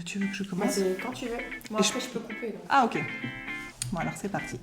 tu veux que je commence? C'est quand tu veux. Moi, après, je peux couper. Donc. Ah, ok. Bon, alors c'est parti.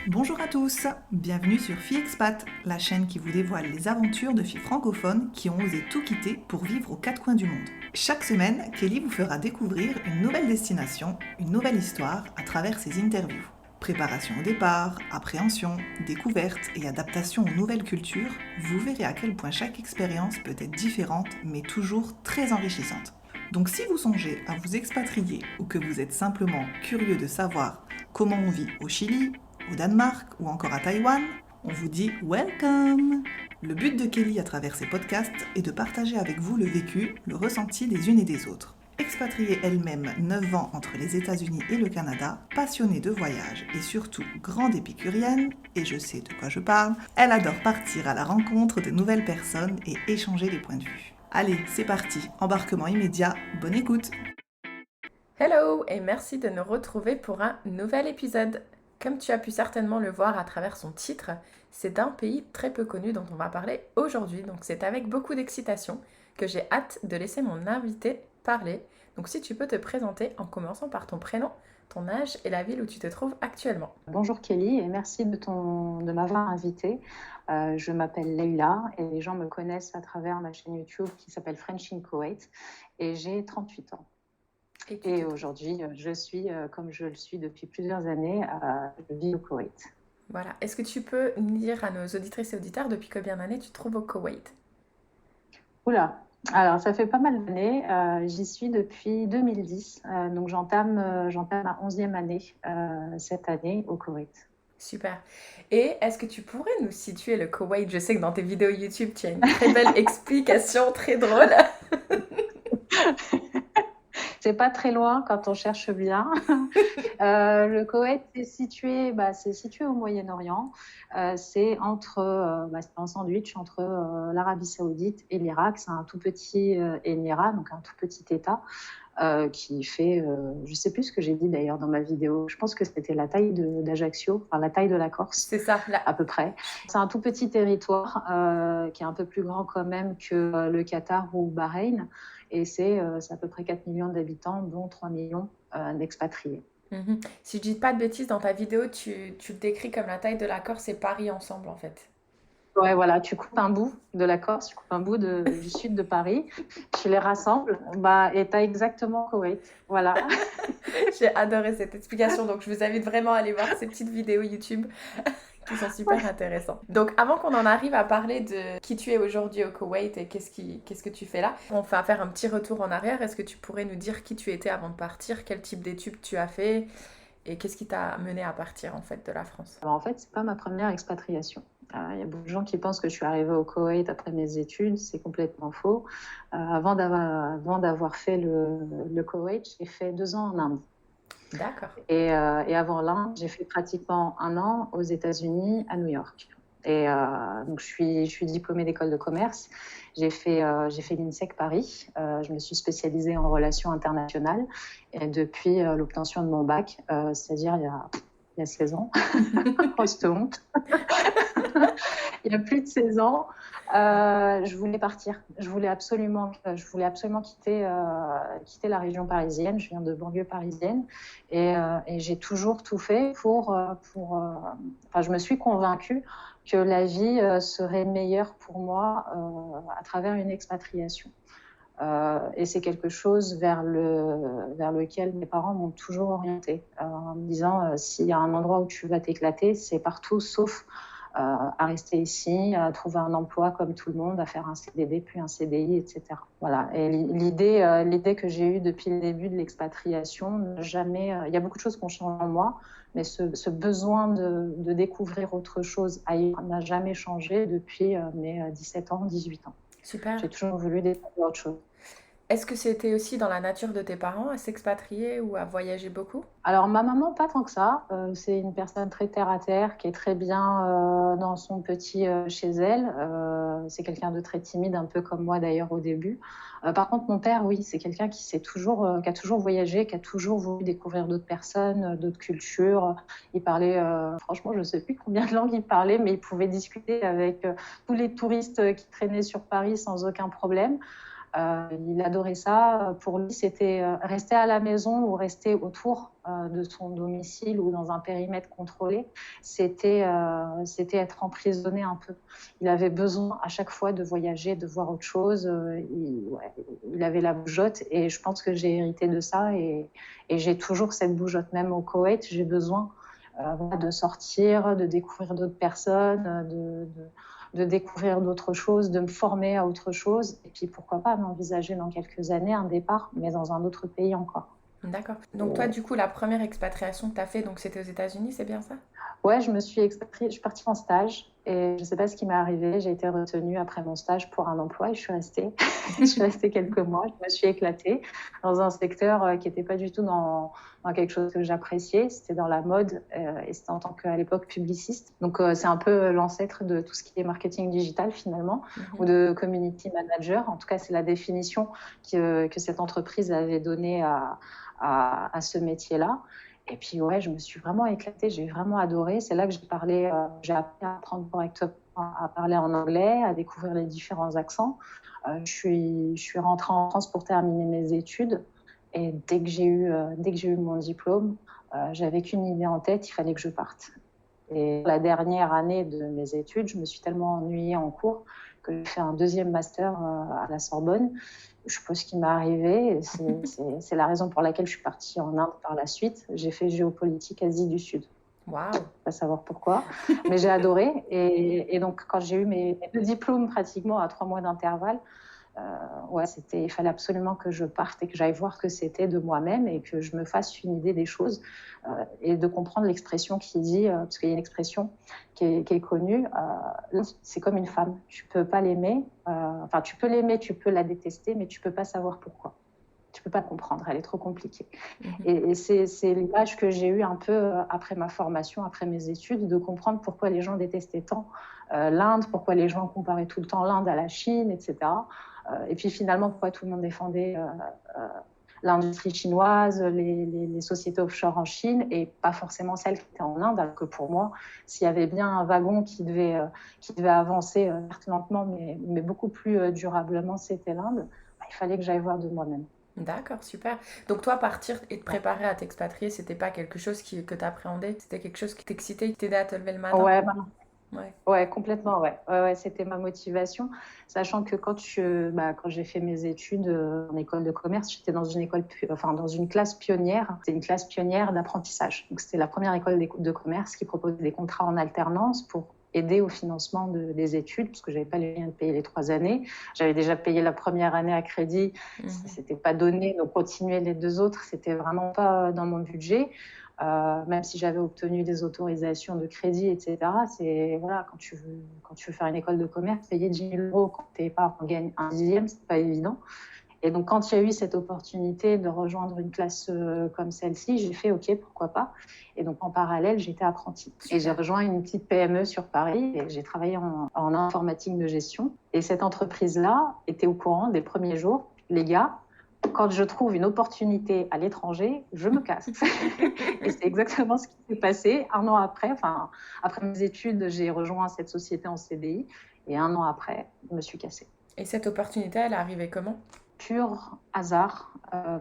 Bonjour à tous, bienvenue sur Filles Expat, la chaîne qui vous dévoile les aventures de filles francophones qui ont osé tout quitter pour vivre aux quatre coins du monde. Chaque semaine, Kelly vous fera découvrir une nouvelle destination, une nouvelle histoire à travers ses interviews. Préparation au départ, appréhension, découverte et adaptation aux nouvelles cultures, vous verrez à quel point chaque expérience peut être différente mais toujours très enrichissante. Donc si vous songez à vous expatrier ou que vous êtes simplement curieux de savoir comment on vit au Chili, au Danemark ou encore à Taïwan, on vous dit welcome! Le but de Kelly à travers ses podcasts est de partager avec vous le vécu, le ressenti des unes et des autres. Expatriée elle-même 9 ans entre les États-Unis et le Canada, passionnée de voyage et surtout grande épicurienne, et je sais de quoi je parle, elle adore partir à la rencontre de nouvelles personnes et échanger des points de vue. Allez, c'est parti, embarquement immédiat, bonne écoute! Hello et merci de nous retrouver pour un nouvel épisode. Comme tu as pu certainement le voir à travers son titre, c'est d'un pays très peu connu dont on va parler aujourd'hui. Donc c'est avec beaucoup d'excitation que j'ai hâte de laisser mon invité parler. Donc si tu peux te présenter en commençant par ton prénom, ton âge et la ville où tu te trouves actuellement. Bonjour Kelly et merci de m'avoir invitée. Je m'appelle Leïla et les gens me connaissent à travers ma chaîne YouTube qui s'appelle French in Koweït et j'ai 38 ans. Et aujourd'hui, je suis, comme je le suis depuis plusieurs années, je vis au Koweït. Voilà. Est-ce que tu peux nous dire à nos auditrices et auditeurs depuis combien d'années tu te trouves au Koweït? Oula, alors ça fait pas mal d'années. J'y suis depuis 2010, donc j'entame ma 11e année cette année au Koweït. Super. Et est-ce que tu pourrais nous situer le Koweït? Je sais que dans tes vidéos YouTube, tu as une très belle explication, très drôle. C'est pas très loin quand on cherche bien. Le Koweït c'est situé au Moyen-Orient. C'est en sandwich entre l'Arabie Saoudite et l'Irak. C'est un tout petit émirat, donc un tout petit État qui fait, je sais plus ce que j'ai dit d'ailleurs dans ma vidéo. Je pense que c'était la taille d'Ajaccio, enfin la taille de la Corse. C'est ça, là. À peu près. C'est un tout petit territoire qui est un peu plus grand quand même que le Qatar ou Bahreïn. Et c'est à peu près 4 millions d'habitants, dont 3 millions d'expatriés. Si je dis pas de bêtises, dans ta vidéo, tu le décris comme la taille de la Corse et Paris ensemble, en fait. Ouais, voilà, tu coupes un bout de la Corse, tu coupes un bout du sud de Paris, tu les rassembles, et tu as exactement Koweït. Voilà. J'ai adoré cette explication, donc je vous invite vraiment à aller voir ces petites vidéos YouTube qui sont super intéressantes. Donc avant qu'on en arrive à parler de qui tu es aujourd'hui au Koweït et qu'est-ce que tu fais là, on va faire un petit retour en arrière. Est-ce que tu pourrais nous dire qui tu étais avant de partir, quel type d'études tu as fait et qu'est-ce qui t'a mené à partir en fait de la France? Alors, en fait, c'est pas ma première expatriation. Il y a beaucoup de gens qui pensent que je suis arrivée au Koweït après mes études, c'est complètement faux. Avant d'avoir fait le Koweït, j'ai fait 2 ans en Inde. D'accord. Et avant l'Inde, j'ai fait pratiquement 1 an aux États-Unis, à New York. Et donc, je suis diplômée d'école de commerce. J'ai fait l'INSEC Paris. Je me suis spécialisée en relations internationales. Et depuis l'obtention de mon bac, c'est-à-dire il y a 16 ans, grosse honte. Il y a plus de 16 ans, je voulais partir. Je voulais absolument quitter la région parisienne. Je viens de banlieue parisienne et j'ai toujours tout fait je me suis convaincue que la vie serait meilleure pour moi à travers une expatriation. Et c'est quelque chose vers lequel mes parents m'ont toujours orientée, en me disant s'il y a un endroit où tu vas t'éclater, c'est partout sauf à rester ici, à trouver un emploi comme tout le monde, à faire un CDD puis un CDI, etc. Voilà. Et l'idée que j'ai eue depuis le début de l'expatriation, il y a beaucoup de choses qui ont changé en moi, mais ce besoin de découvrir autre chose ailleurs n'a jamais changé depuis mes 17 ans, 18 ans. Super. J'ai toujours voulu découvrir autre chose. Est-ce que c'était aussi dans la nature de tes parents à s'expatrier ou à voyager beaucoup? Alors, ma maman, pas tant que ça. C'est une personne très terre-à-terre qui est très bien dans son petit chez elle. C'est quelqu'un de très timide, un peu comme moi d'ailleurs au début. Par contre, mon père, oui, c'est quelqu'un qui a toujours voyagé, qui a toujours voulu découvrir d'autres personnes, d'autres cultures. Il parlait, franchement, je ne sais plus combien de langues il parlait, mais il pouvait discuter avec tous les touristes qui traînaient sur Paris sans aucun problème. Il adorait ça. Pour lui, c'était rester à la maison ou rester autour de son domicile ou dans un périmètre contrôlé. C'était être emprisonné un peu. Il avait besoin à chaque fois de voyager, de voir autre chose. Il avait la bougeotte et je pense que j'ai hérité de ça et j'ai toujours cette bougeotte. Même au Koweït, j'ai besoin de sortir, de découvrir d'autres personnes, de découvrir d'autres choses, de me former à autre chose. Et puis, pourquoi pas m'envisager dans quelques années un départ, mais dans un autre pays encore. D'accord. Donc toi, du coup, la première expatriation que tu as fait, donc c'était aux États-Unis, c'est bien ça? Ouais, je me suis expatriée, je suis partie en stage et je ne sais pas ce qui m'est arrivé. J'ai été retenue après mon stage pour un emploi et je suis restée. Je suis restée quelques mois. Je me suis éclatée dans un secteur qui n'était pas du tout dans quelque chose que j'appréciais. C'était dans la mode et c'était en tant qu'à l'époque publiciste. Donc c'est un peu l'ancêtre de tout ce qui est marketing digital finalement ou de community manager. En tout cas, c'est la définition que cette entreprise avait donnée à ce métier-là. Et puis, ouais, je me suis vraiment éclatée, j'ai vraiment adoré. C'est là que j'ai appris à apprendre correctement à parler en anglais, à découvrir les différents accents. Je suis rentrée en France pour terminer mes études. Et dès que j'ai eu mon diplôme, j'avais qu'une idée en tête, il fallait que je parte. Et la dernière année de mes études, je me suis tellement ennuyée en cours que j'ai fait un deuxième master à la Sorbonne. Je sais pas ce qui m'est arrivé. C'est la raison pour laquelle je suis partie en Inde par la suite. J'ai fait géopolitique Asie du Sud. Waouh! Pas savoir pourquoi, mais j'ai adoré. Et donc, quand j'ai eu mes 2 diplômes pratiquement à 3 mois d'intervalle, ouais, il fallait absolument que je parte et que j'aille voir ce que c'était de moi-même et que je me fasse une idée des choses et de comprendre l'expression qui dit, parce qu'il y a une expression qui est connue, c'est comme une femme. Tu peux pas l'aimer, enfin tu peux l'aimer, tu peux la détester, mais tu peux pas savoir pourquoi. Tu peux pas comprendre, elle est trop compliquée. Et c'est l'image que j'ai eue un peu après ma formation, après mes études, de comprendre pourquoi les gens détestaient tant l'Inde, pourquoi les gens comparaient tout le temps l'Inde à la Chine, etc. Et puis finalement, pourquoi tout le monde défendait l'industrie chinoise, les sociétés offshore en Chine et pas forcément celles qui étaient en Inde, alors que pour moi, s'il y avait bien un wagon qui devait avancer lentement, mais beaucoup plus durablement, c'était l'Inde, il fallait que j'aille voir de moi-même. D'accord, super. Donc toi, partir et te préparer à t'expatrier, c'était pas quelque chose que t'appréhendais? C'était quelque chose qui t'excitait, qui t'aidait à te lever le matin? Ouais, Ouais. ouais, complètement, ouais. Ouais, c'était ma motivation, sachant que quand j'ai fait mes études en école de commerce, j'étais dans dans une classe pionnière. C'était une classe pionnière d'apprentissage. Donc c'était la première école de commerce qui proposait des contrats en alternance pour aider au financement des études, parce que j'avais pas les moyens de payer les 3 années. J'avais déjà payé la première année à crédit, c'était pas donné, donc continuer les 2 autres, c'était vraiment pas dans mon budget. Même si j'avais obtenu des autorisations de crédit, etc. C'est voilà, quand tu veux faire une école de commerce, payer 10 000 euros quand tes parents gagnent un dixième, c'est pas évident. Et donc quand il y a eu cette opportunité de rejoindre une classe comme celle-ci, j'ai fait OK, pourquoi pas. Et donc en parallèle, j'étais apprentie. Et j'ai rejoint une petite PME sur Paris et j'ai travaillé en informatique de gestion. Et cette entreprise-là était au courant des premiers jours, les gars. Quand je trouve une opportunité à l'étranger, je me casse. Et c'est exactement ce qui s'est passé. Un an après mes études, j'ai rejoint cette société en CDI. Et un an après, je me suis cassée. Et cette opportunité, elle est arrivée comment? Pur hasard,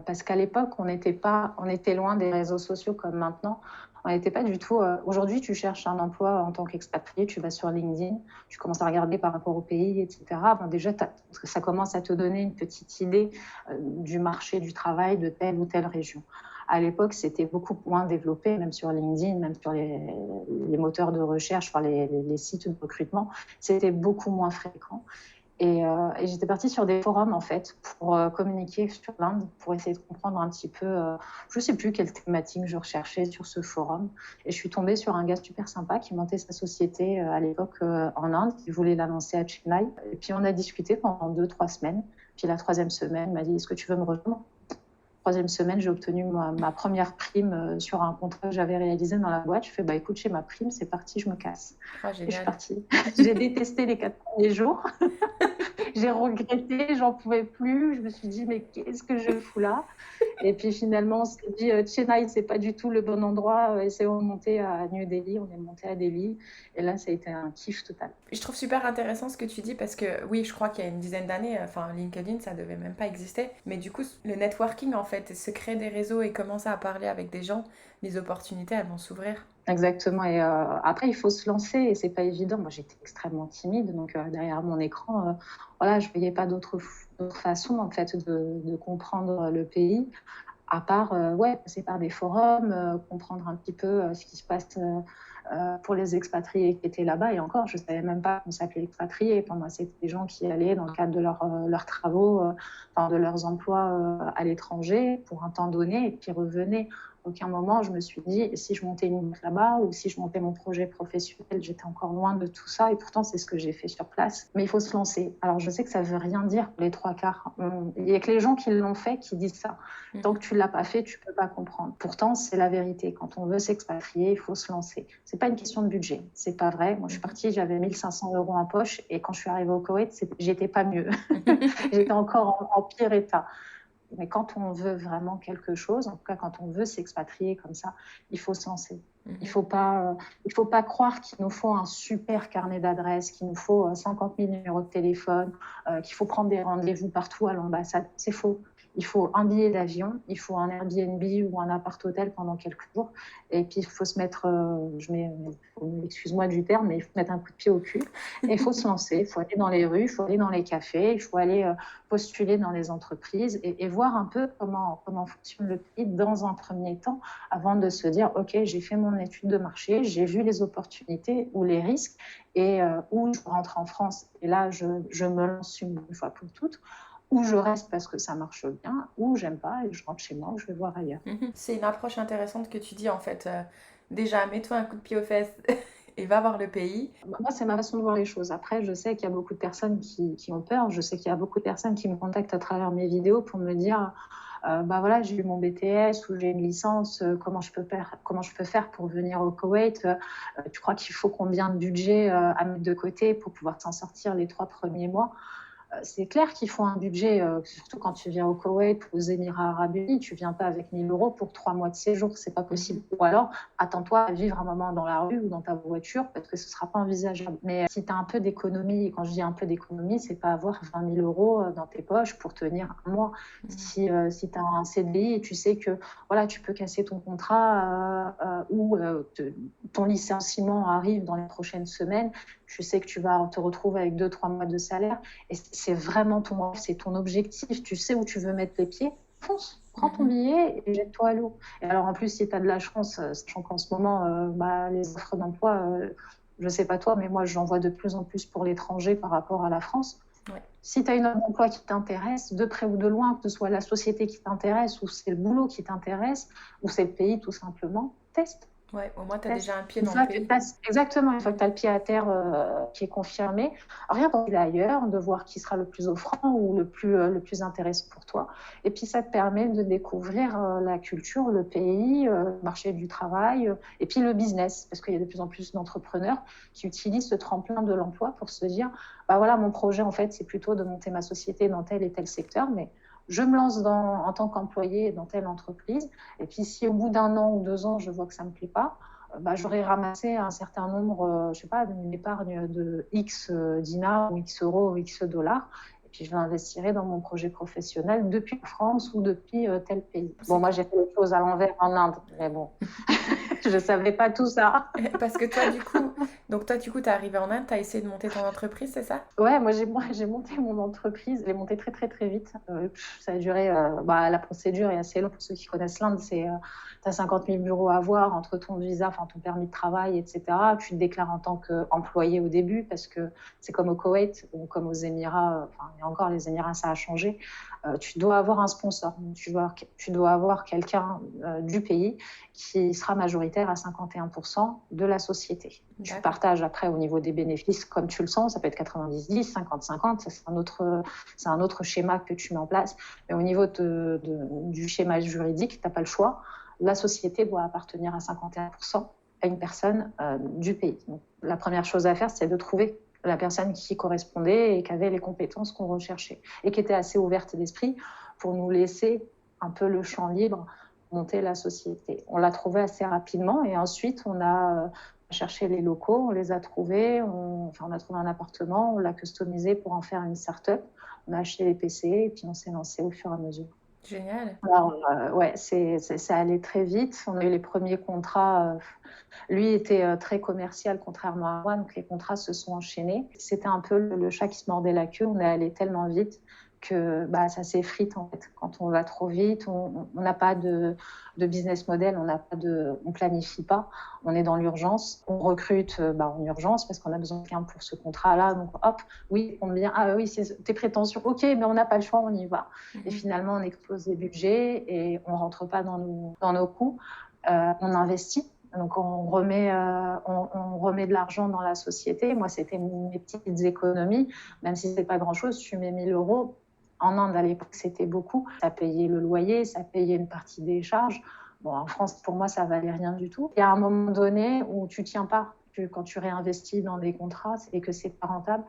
parce qu'à l'époque, on était loin des réseaux sociaux comme maintenant. On n'était pas du tout. Aujourd'hui, tu cherches un emploi en tant qu'expatrié, tu vas sur LinkedIn, tu commences à regarder par rapport au pays, etc. Déjà, ça commence à te donner une petite idée du marché du travail de telle ou telle région. À l'époque, c'était beaucoup moins développé, même sur LinkedIn, même sur les moteurs de recherche, les sites de recrutement, c'était beaucoup moins fréquent. Et j'étais partie sur des forums, en fait, pour communiquer sur l'Inde, pour essayer de comprendre un petit peu, je ne sais plus quelle thématique je recherchais sur ce forum. Et je suis tombée sur un gars super sympa qui montait sa société à l'époque en Inde, qui voulait la lancer à Chennai. Et puis on a discuté pendant 2-3 semaines. Puis la 3e semaine, il m'a dit « Est-ce que tu veux me rejoindre ?» Troisième semaine, j'ai obtenu ma première prime sur un contrat que j'avais réalisé dans la boîte. Je fais, écoute, j'ai ma prime, c'est parti, je me casse. Ah, Et je suis génial. partie. J'ai détesté les 4 premiers jours. J'ai regretté, j'en pouvais plus. Je me suis dit, mais qu'est-ce que je fous là? Et puis finalement, on s'est dit, Chennai, c'est pas du tout le bon endroit. Essayons de monter à New Delhi. On est monté à Delhi. Et là, ça a été un kiff total. Je trouve super intéressant ce que tu dis parce que oui, je crois qu'il y a une dizaine d'années, LinkedIn, ça devait même pas exister. Mais du coup, le networking, en fait, se créer des réseaux et commencer à parler avec des gens, les opportunités, elles vont s'ouvrir. Exactement. Et après, il faut se lancer et c'est pas évident. Moi, j'étais extrêmement timide, donc derrière mon écran, voilà, je voyais pas d'autre façon en fait de comprendre le pays, à part passer par des forums, comprendre un petit peu ce qui se passe pour les expatriés qui étaient là-bas. Et encore, je savais même pas qu'on s'appelait expatriés. Pour moi, c'était des gens qui allaient dans le cadre de leurs travaux, de leurs emplois à l'étranger pour un temps donné et puis revenaient. À aucun moment, je me suis dit, si je montais une boîte là-bas ou si je montais mon projet professionnel, j'étais encore loin de tout ça. Et pourtant, c'est ce que j'ai fait sur place. Mais il faut se lancer. Alors, je sais que ça ne veut rien dire pour les 3/4. Il n'y a que les gens qui l'ont fait qui disent ça. Tant que tu ne l'as pas fait, tu ne peux pas comprendre. Pourtant, c'est la vérité. Quand on veut s'expatrier, il faut se lancer. Ce n'est pas une question de budget. Ce n'est pas vrai. Moi, je suis partie, j'avais 1 500 € en poche. Et quand je suis arrivée au Koweït, j'étais pas mieux. J'étais encore en pire état. Mais quand on veut vraiment quelque chose, en tout cas quand on veut s'expatrier comme ça, il faut se lancer. Il faut pas croire qu'il nous faut un super carnet d'adresses, qu'il nous faut 50 000 numéros de téléphone, qu'il faut prendre des rendez-vous partout à l'ambassade. C'est faux. Il faut un billet d'avion, il faut un Airbnb ou un appart-hôtel pendant quelques jours. Et puis, il faut se mettre, excuse-moi du terme, mais il faut mettre un coup de pied au cul. Et il faut se lancer, il faut aller dans les rues, il faut aller dans les cafés, il faut aller postuler dans les entreprises et voir un peu comment fonctionne le pays dans un premier temps avant de se dire, OK, j'ai fait mon étude de marché, j'ai vu les opportunités ou les risques et où je rentre en France. Et là, je me lance une fois pour toutes. Ou je reste parce que ça marche bien, ou j'aime pas et je rentre chez moi, ou je vais voir ailleurs. C'est une approche intéressante que tu dis en fait. Déjà, mets-toi un coup de pied aux fesses et va voir le pays. Moi, c'est ma façon de voir les choses. Après, je sais qu'il y a beaucoup de personnes qui ont peur. Je sais qu'il y a beaucoup de personnes qui me contactent à travers mes vidéos pour me dire voilà, j'ai eu mon BTS ou j'ai une licence, comment je peux faire pour venir au Koweït, tu crois qu'il faut combien de budget à mettre de côté pour pouvoir s'en sortir les 3 premiers mois? C'est clair qu'il faut un budget, surtout quand tu viens au Koweït ou aux Émirats Arabes Unis, tu ne viens pas avec 1 000 € pour 3 mois de séjour, ce n'est pas possible. Ou alors, attends-toi à vivre un moment dans la rue ou dans ta voiture parce que ce ne sera pas envisageable. Mais si tu as un peu d'économie, et quand je dis un peu d'économie, ce n'est pas avoir 20 000 € dans tes poches pour tenir un mois. Si tu as un CDI et tu sais que voilà, tu peux casser ton contrat ou ton licenciement arrive dans les prochaines semaines, tu sais que tu vas te retrouver avec 2-3 mois de salaire et c'est vraiment ton rêve, c'est ton objectif, tu sais où tu veux mettre les pieds, fonce, prends ton billet et jette-toi à l'eau. Et alors en plus, si tu as de la chance, sachant qu'en ce moment, les offres d'emploi, je ne sais pas toi, mais moi j'en vois de plus en plus pour l'étranger par rapport à la France. Ouais. Si tu as une offre d'emploi qui t'intéresse, de près ou de loin, que ce soit la société qui t'intéresse ou c'est le boulot qui t'intéresse ou c'est le pays tout simplement, teste. Ouais, au moins tu as déjà un pied dans le pays. Exactement, une fois que tu as le pied à terre qui est confirmé, rien d'aller ailleurs, de voir qui sera le plus offrant ou le plus intéressant pour toi. Et puis ça te permet de découvrir la culture, le pays, le marché du travail et puis le business, parce qu'il y a de plus en plus d'entrepreneurs qui utilisent ce tremplin de l'emploi pour se dire, voilà, mon projet en fait c'est plutôt de monter ma société dans tel et tel secteur, mais je me lance en tant qu'employé dans telle entreprise. Et puis, si au bout d'1 an ou 2 ans, je vois que ça ne me plaît pas, j'aurais ramassé un certain nombre, d'une épargne de X dinars ou X euros ou X dollars. Et puis, je l'investirai dans mon projet professionnel depuis la France ou depuis tel pays. Bon, moi, j'ai fait les choses à l'envers en Inde, mais bon, je ne savais pas tout ça. Parce que toi, du coup, tu es arrivée en Inde, tu as essayé de monter ton entreprise, c'est ça? Ouais, moi, j'ai monté mon entreprise. Je l'ai montée très, très, très vite. Ça a duré... la procédure est assez longue. Pour ceux qui connaissent l'Inde, c'est... tu as 50 000 € à avoir entre ton visa, ton permis de travail, etc. Tu te déclares en tant qu'employé au début parce que c'est comme au Koweït ou comme aux Émirats. Et encore, les Émirats, ça a changé. Tu dois avoir un sponsor. Tu dois avoir quelqu'un du pays qui sera majoritaire à 51% de la société. Tu pars partage après au niveau des bénéfices comme tu le sens. Ça peut être 90-10, 50-50. Ça, c'est un autre schéma que tu mets en place. Mais au niveau du schéma juridique, tu n'as pas le choix. La société doit appartenir à 51% à une personne du pays. Donc, la première chose à faire, c'est de trouver la personne qui correspondait et qui avait les compétences qu'on recherchait et qui était assez ouverte d'esprit pour nous laisser un peu le champ libre monter la société. On l'a trouvé assez rapidement et ensuite on a cherché les locaux, on les a trouvés, on a trouvé un appartement, on l'a customisé pour en faire une start-up, on a acheté les PC et puis on s'est lancé au fur et à mesure. Génial. Alors, ouais, ça allait très vite. On a eu les premiers contrats. Lui était très commercial, contrairement à moi, donc les contrats se sont enchaînés. C'était un peu le chat qui se mordait la queue. On est allé tellement vite que ça s'effrite en fait. Quand on va trop vite, on n'a pas de business model, on planifie pas. On est dans l'urgence, on recrute en urgence parce qu'on a besoin de quelqu'un pour ce contrat-là. Donc hop, oui, on vient. Ah oui, c'est tes prétentions. Ok, mais on n'a pas le choix, on y va. Et finalement, on explose les budgets et on rentre pas dans nos coûts. On investit. Donc, on remet de l'argent dans la société. Moi, c'était mes petites économies. Même si ce n'est pas grand-chose, tu mets 1 000 euros. En Inde, à l'époque, c'était beaucoup. Ça payait le loyer, ça payait une partie des charges. Bon, en France, pour moi, ça valait rien du tout. Il y a un moment donné où tu tiens pas. Quand tu réinvestis dans des contrats et que c'est pas rentable.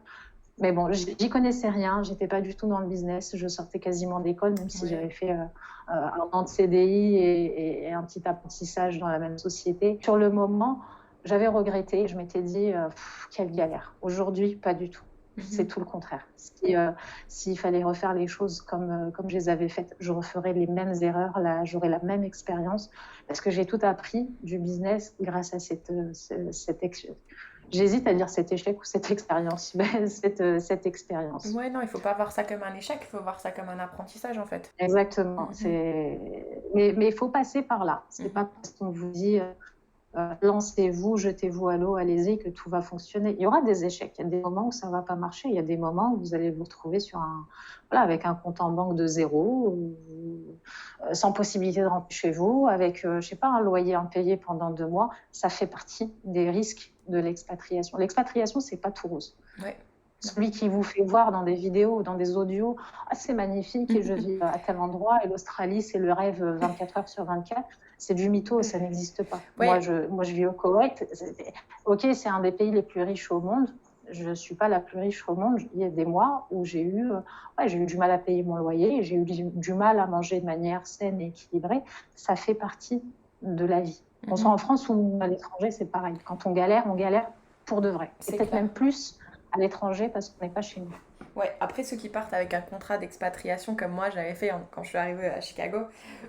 Mais bon, j'y connaissais rien. J'étais pas du tout dans le business. Je sortais quasiment d'école, même si j'avais fait un an de CDI et un petit apprentissage dans la même société. Sur le moment, j'avais regretté. Je m'étais dit, quelle galère. Aujourd'hui, pas du tout. C'est tout le contraire. S'il fallait refaire les choses comme je les avais faites, je referais les mêmes erreurs, là, j'aurais la même expérience, parce que j'ai tout appris du business grâce à cette j'hésite à dire cet échec ou cette expérience, mais cette expérience. Ouais, non, il ne faut pas voir ça comme un échec, il faut voir ça comme un apprentissage en fait. Exactement. Mais il faut passer par là. C'est pas parce qu'on vous dit lancez-vous, jetez-vous à l'eau, allez-y, que tout va fonctionner. Il y aura des échecs, il y a des moments où ça ne va pas marcher, il y a des moments où vous allez vous retrouver avec un compte en banque de zéro, sans possibilité de rentrer chez vous, avec, un loyer impayé pendant 2 mois. Ça fait partie des risques de l'expatriation. L'expatriation, ce n'est pas tout rose. Ouais. Celui qui vous fait voir dans des vidéos ou dans des audios, c'est magnifique et je vis à tel endroit et l'Australie, c'est le rêve 24 heures sur 24. C'est du mytho, ça n'existe pas. Ouais. Moi, je vis au Koweït. Ok, c'est un des pays les plus riches au monde. Je ne suis pas la plus riche au monde. Il y a des mois où j'ai eu du mal à payer mon loyer, j'ai eu du mal à manger de manière saine et équilibrée. Ça fait partie de la vie. Qu'on soit en France ou à l'étranger, c'est pareil. Quand on galère pour de vrai. C'est peut-être même plus à l'étranger parce qu'on n'est pas chez nous. Ouais, après ceux qui partent avec un contrat d'expatriation comme moi j'avais fait quand je suis arrivée à Chicago,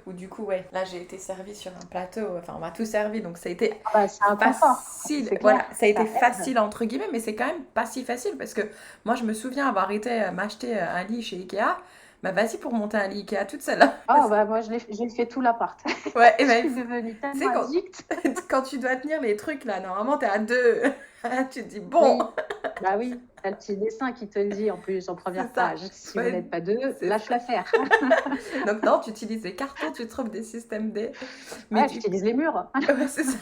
où du coup là j'ai été servie sur un plateau, on m'a tout servi, donc ça a été facile, voilà, ça a été facile entre guillemets, mais c'est quand même pas si facile parce que moi je me souviens avoir été m'acheter un lit chez Ikea. Vas-y pour monter un lit Ikea toute seule. Moi j'ai fait tout l'appart. Ouais, et je suis devenue tellement addict. Quand tu dois tenir les trucs là, normalement t'es à 2. Tu te dis bon. Oui, t'as le petit dessin qui te le dit en plus en première page. Si vous n'êtes pas 2, lâche l'affaire. Donc non, tu utilises les cartons, tu trouves des systèmes D. Mais tu utilises les murs. Ouais, c'est ça.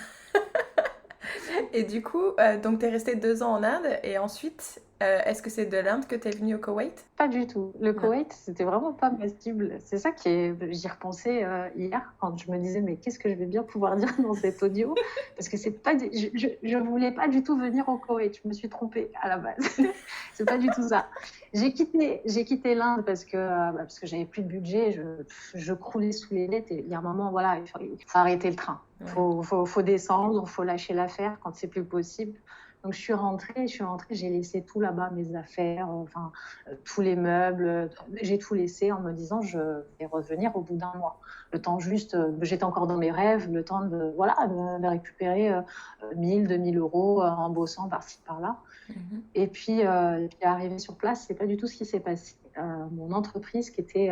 Et du coup, donc t'es restée 2 ans en Inde et ensuite, est-ce que c'est de l'Inde que t'es venue au Koweït ? Pas du tout. Le Koweït, c'était vraiment pas ma cible. C'est ça j'y repensais hier quand je me disais mais qu'est-ce que je vais bien pouvoir dire dans cet audio, parce que c'est pas je voulais pas du tout venir au Koweït. Je me suis trompée à la base. C'est pas du tout ça. J'ai quitté l'Inde parce que j'avais plus de budget. Je croulais sous les dettes et il y a un moment il faut arrêter le train. Faut descendre, faut lâcher l'affaire quand c'est plus possible. Donc je suis rentrée, j'ai laissé tout là-bas, mes affaires, tous les meubles, j'ai tout laissé en me disant je vais revenir au bout d'1 mois. Le temps juste, j'étais encore dans mes rêves, le temps de récupérer 1000, 2000 euros en bossant par-ci par-là. Et puis arrivé sur place, c'est pas du tout ce qui s'est passé. Mon entreprise qui était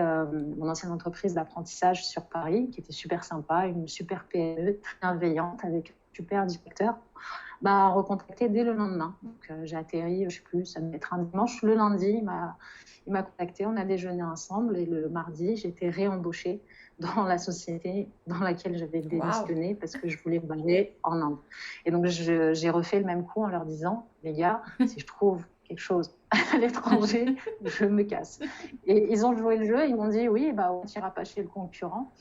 mon ancienne entreprise d'apprentissage sur Paris, qui était super sympa, une super PME, très bienveillante, avec super directeur, m'a recontacté dès le lendemain. Donc, j'ai atterri, je sais plus, ça devait être un dimanche. Le lundi, il m'a contacté, on a déjeuné ensemble et le mardi, j'ai été réembauchée dans la société dans laquelle j'avais démissionné parce que je voulais me barrer en Inde. Et donc, j'ai refait le même coup en leur disant, les gars, si je trouve quelque chose à l'étranger, je me casse. Et ils ont joué le jeu, ils m'ont dit, oui, bah, on n'ira pas chez le concurrent.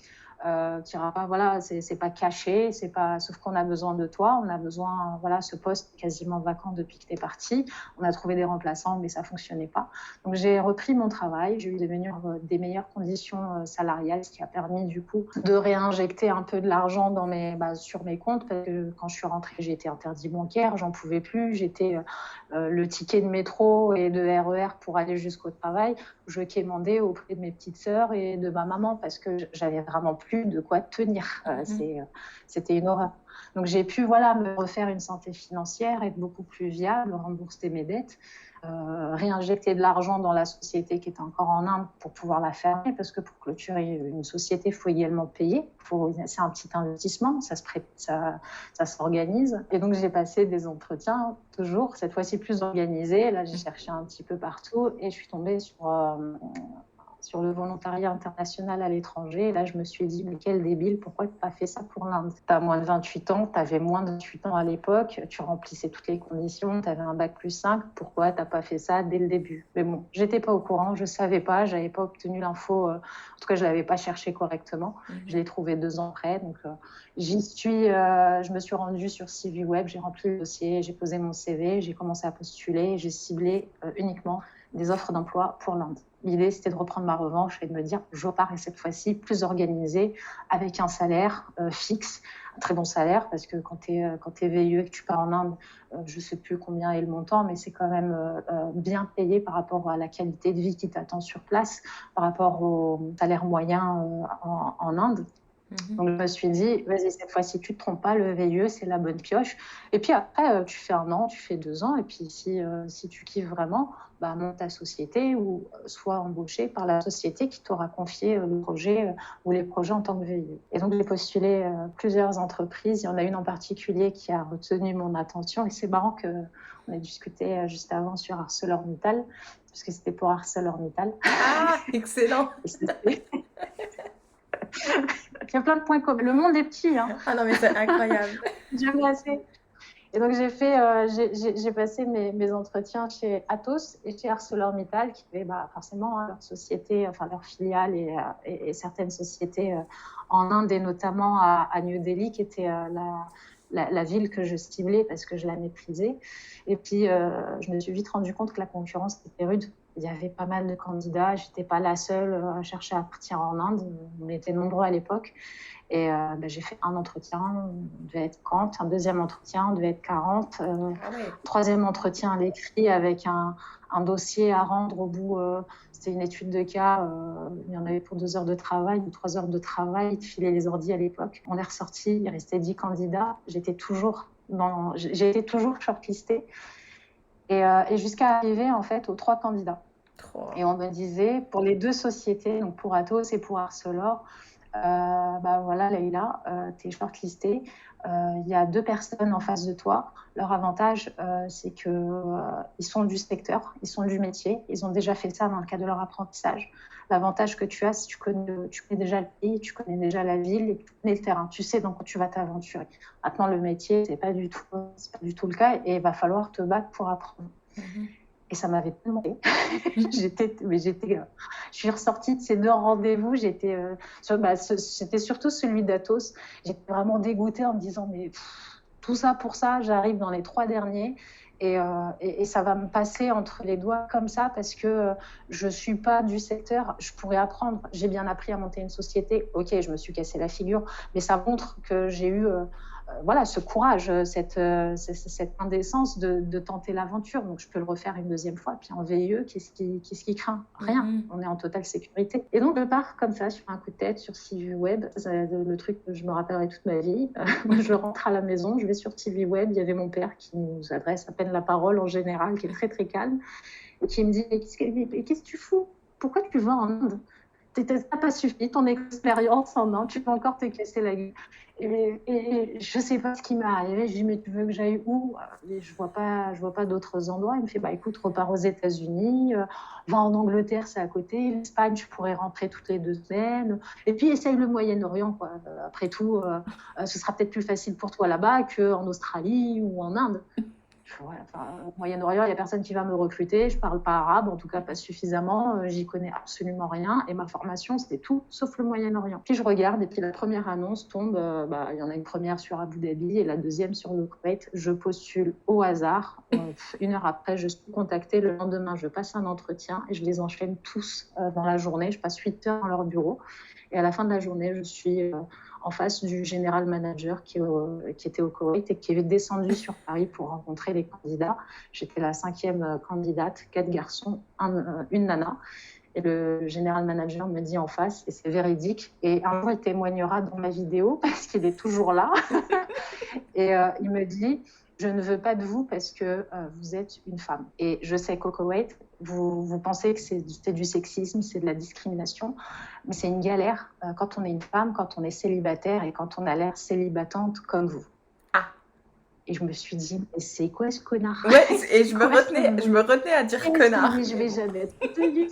T'iras pas, voilà, c'est pas caché, c'est pas, sauf qu'on a besoin de toi, on a besoin, voilà, ce poste quasiment vacant depuis que t'es parti, on a trouvé des remplaçants, mais ça fonctionnait pas. Donc j'ai repris mon travail, j'ai eu des meilleures conditions salariales, ce qui a permis du coup de réinjecter un peu de l'argent sur mes comptes, parce que quand je suis rentrée, j'ai été interdit bancaire, j'en pouvais plus, j'étais le ticket de métro et de RER pour aller jusqu'au travail, je quémandais auprès de mes petites sœurs et de ma maman parce que j'avais vraiment plus de quoi tenir. C'était une horreur. Donc j'ai pu me refaire une santé financière, être beaucoup plus viable, rembourser mes dettes, réinjecter de l'argent dans la société qui était encore en Inde pour pouvoir la fermer, parce que pour clôturer une société, il faut également payer. C'est un petit investissement, ça s'organise. Et donc j'ai passé des entretiens, toujours, cette fois-ci plus organisés. Là, j'ai cherché un petit peu partout et je suis tombée sur le volontariat international à l'étranger. Et là, je me suis dit, mais quel débile, pourquoi tu n'as pas fait ça pour l'Inde? Tu as moins de 28 ans, tu avais moins de 28 ans à l'époque, tu remplissais toutes les conditions, tu avais un bac+5, pourquoi tu n'as pas fait ça dès le début? Mais bon, je n'étais pas au courant, je ne savais pas, je n'avais pas obtenu l'info, en tout cas, je ne l'avais pas cherché correctement. Je l'ai trouvé 2 ans après, donc je me suis rendue sur CV Web, j'ai rempli le dossier, j'ai posé mon CV, j'ai commencé à postuler, j'ai ciblé uniquement des offres d'emploi pour l'Inde. L'idée, c'était de reprendre ma revanche et de me dire, je repars et cette fois-ci plus organisée, avec un salaire fixe, un très bon salaire, parce que quand tu es VIE et que tu pars en Inde, je ne sais plus combien est le montant, mais c'est quand même bien payé par rapport à la qualité de vie qui t'attend sur place, par rapport au salaire moyen en Inde. Donc, je me suis dit, vas-y, cette fois-ci, tu ne te trompes pas, le VIE, c'est la bonne pioche. Et puis après, tu fais 1 an, tu fais 2 ans, et puis si tu kiffes vraiment, monte ta société ou sois embauché par la société qui t'aura confié le projet ou les projets en tant que VIE. Et donc, j'ai postulé plusieurs entreprises. Il y en a une en particulier qui a retenu mon attention. Et c'est marrant qu'on ait discuté juste avant sur ArcelorMittal, parce que c'était pour ArcelorMittal. Ah, excellent! Il y a plein de points communs. Le monde est petit. Hein. Ah non, mais c'est incroyable. J'aime assez. Et donc, j'ai passé mes entretiens chez Atos et chez ArcelorMittal, qui avaient forcément leur société, enfin leur filiale et certaines sociétés en Inde, et notamment à New Delhi, qui était la ville que je ciblais parce que je la maîtrisais. Et puis, je me suis vite rendu compte que la concurrence était rude. Il y avait pas mal de candidats. Je n'étais pas la seule à chercher à partir en Inde. On était nombreux à l'époque. Et j'ai fait un entretien, on devait être 40, un deuxième entretien, on devait être 40, troisième entretien à l'écrit avec un dossier à rendre au bout. C'était une étude de cas, il y en avait pour 2 heures de travail ou 3 heures de travail, de filer les ordis à l'époque. On est ressorti, il restait 10 candidats, j'ai été toujours shortlistée et jusqu'à arriver en fait aux 3 candidats. Et on me disait, pour les 2 sociétés, donc pour Atos et pour Arcelor, voilà Leïla, tu es shortlistée, il y a 2 personnes en face de toi. Leur avantage, c'est qu'ils sont du secteur, ils sont du métier, ils ont déjà fait ça dans le cadre de leur apprentissage. L'avantage que tu as, c'est que tu connais déjà le pays, tu connais déjà la ville et tu connais le terrain, tu sais dans quoi tu vas t'aventurer. Maintenant, le métier, c'est pas du tout le cas et il va falloir te battre pour apprendre. Et ça m'avait tellement fait. Je suis ressortie de ces 2 rendez-vous. C'était surtout celui d'Atos. J'étais vraiment dégoûtée en me disant, mais tout ça pour ça, j'arrive dans les 3 derniers. Et ça va me passer entre les doigts comme ça parce que je ne suis pas du secteur. Je pourrais apprendre. J'ai bien appris à monter une société. Ok, je me suis cassé la figure, mais ça montre que j'ai eu ce courage, cette indécence de tenter l'aventure. Donc, je peux le refaire une 2e fois. Puis en VIE, qu'est-ce qui craint? Rien. On est en totale sécurité. Et donc, je pars comme ça, sur un coup de tête, sur CV Web. C'est le truc que je me rappellerai toute ma vie. Je rentre à la maison, je vais sur CV Web. Il y avait mon père qui nous adresse à peine la parole en général, qui est très, très calme, et qui me dit, mais qu'est-ce que tu fous? Pourquoi tu vas en Inde? t'as pas suffi, ton expérience en Inde, tu peux encore te casser la gueule. Et je sais pas ce qui m'est arrivé. Je dis, mais tu veux que j'aille où? Et je vois pas d'autres endroits. Il me fait, bah écoute, repars aux États-Unis, va en Angleterre, c'est à côté. L'Espagne, tu pourrais rentrer toutes les 2 semaines. Et puis essaye le Moyen-Orient, quoi. Après tout, ce sera peut-être plus facile pour toi là-bas qu'en Australie ou en Inde. Ouais, enfin, au Moyen-Orient, il n'y a personne qui va me recruter. Je ne parle pas arabe, en tout cas pas suffisamment. J'y connais absolument rien. Et ma formation, c'était tout sauf le Moyen-Orient. Puis je regarde, et puis la première annonce tombe. Il y en a une première sur Abu Dhabi et la deuxième sur le Koweït. Je postule au hasard. 1 heure après, je suis contactée. Le lendemain, je passe un entretien et je les enchaîne tous dans la journée. Je passe 8 heures dans leur bureau. Et à la fin de la journée, je suis en face du général manager qui était au Koweït et qui est descendu sur Paris pour rencontrer les candidats. J'étais la 5e candidate, 4 garçons, une nana. Et le général manager me dit en face, et c'est véridique, et un jour il témoignera dans ma vidéo parce qu'il est toujours là. Et il me dit, je ne veux pas de vous parce que vous êtes une femme. Et je sais qu'au Koweït, vous pensez que c'est du sexisme, c'est de la discrimination, mais c'est une galère quand on est une femme, quand on est célibataire et quand on a l'air célibatante comme vous. Ah. Et je me suis dit, mais c'est quoi ce connard? Ouais, et je me retenais à dire connard. Je vais jamais être tenue,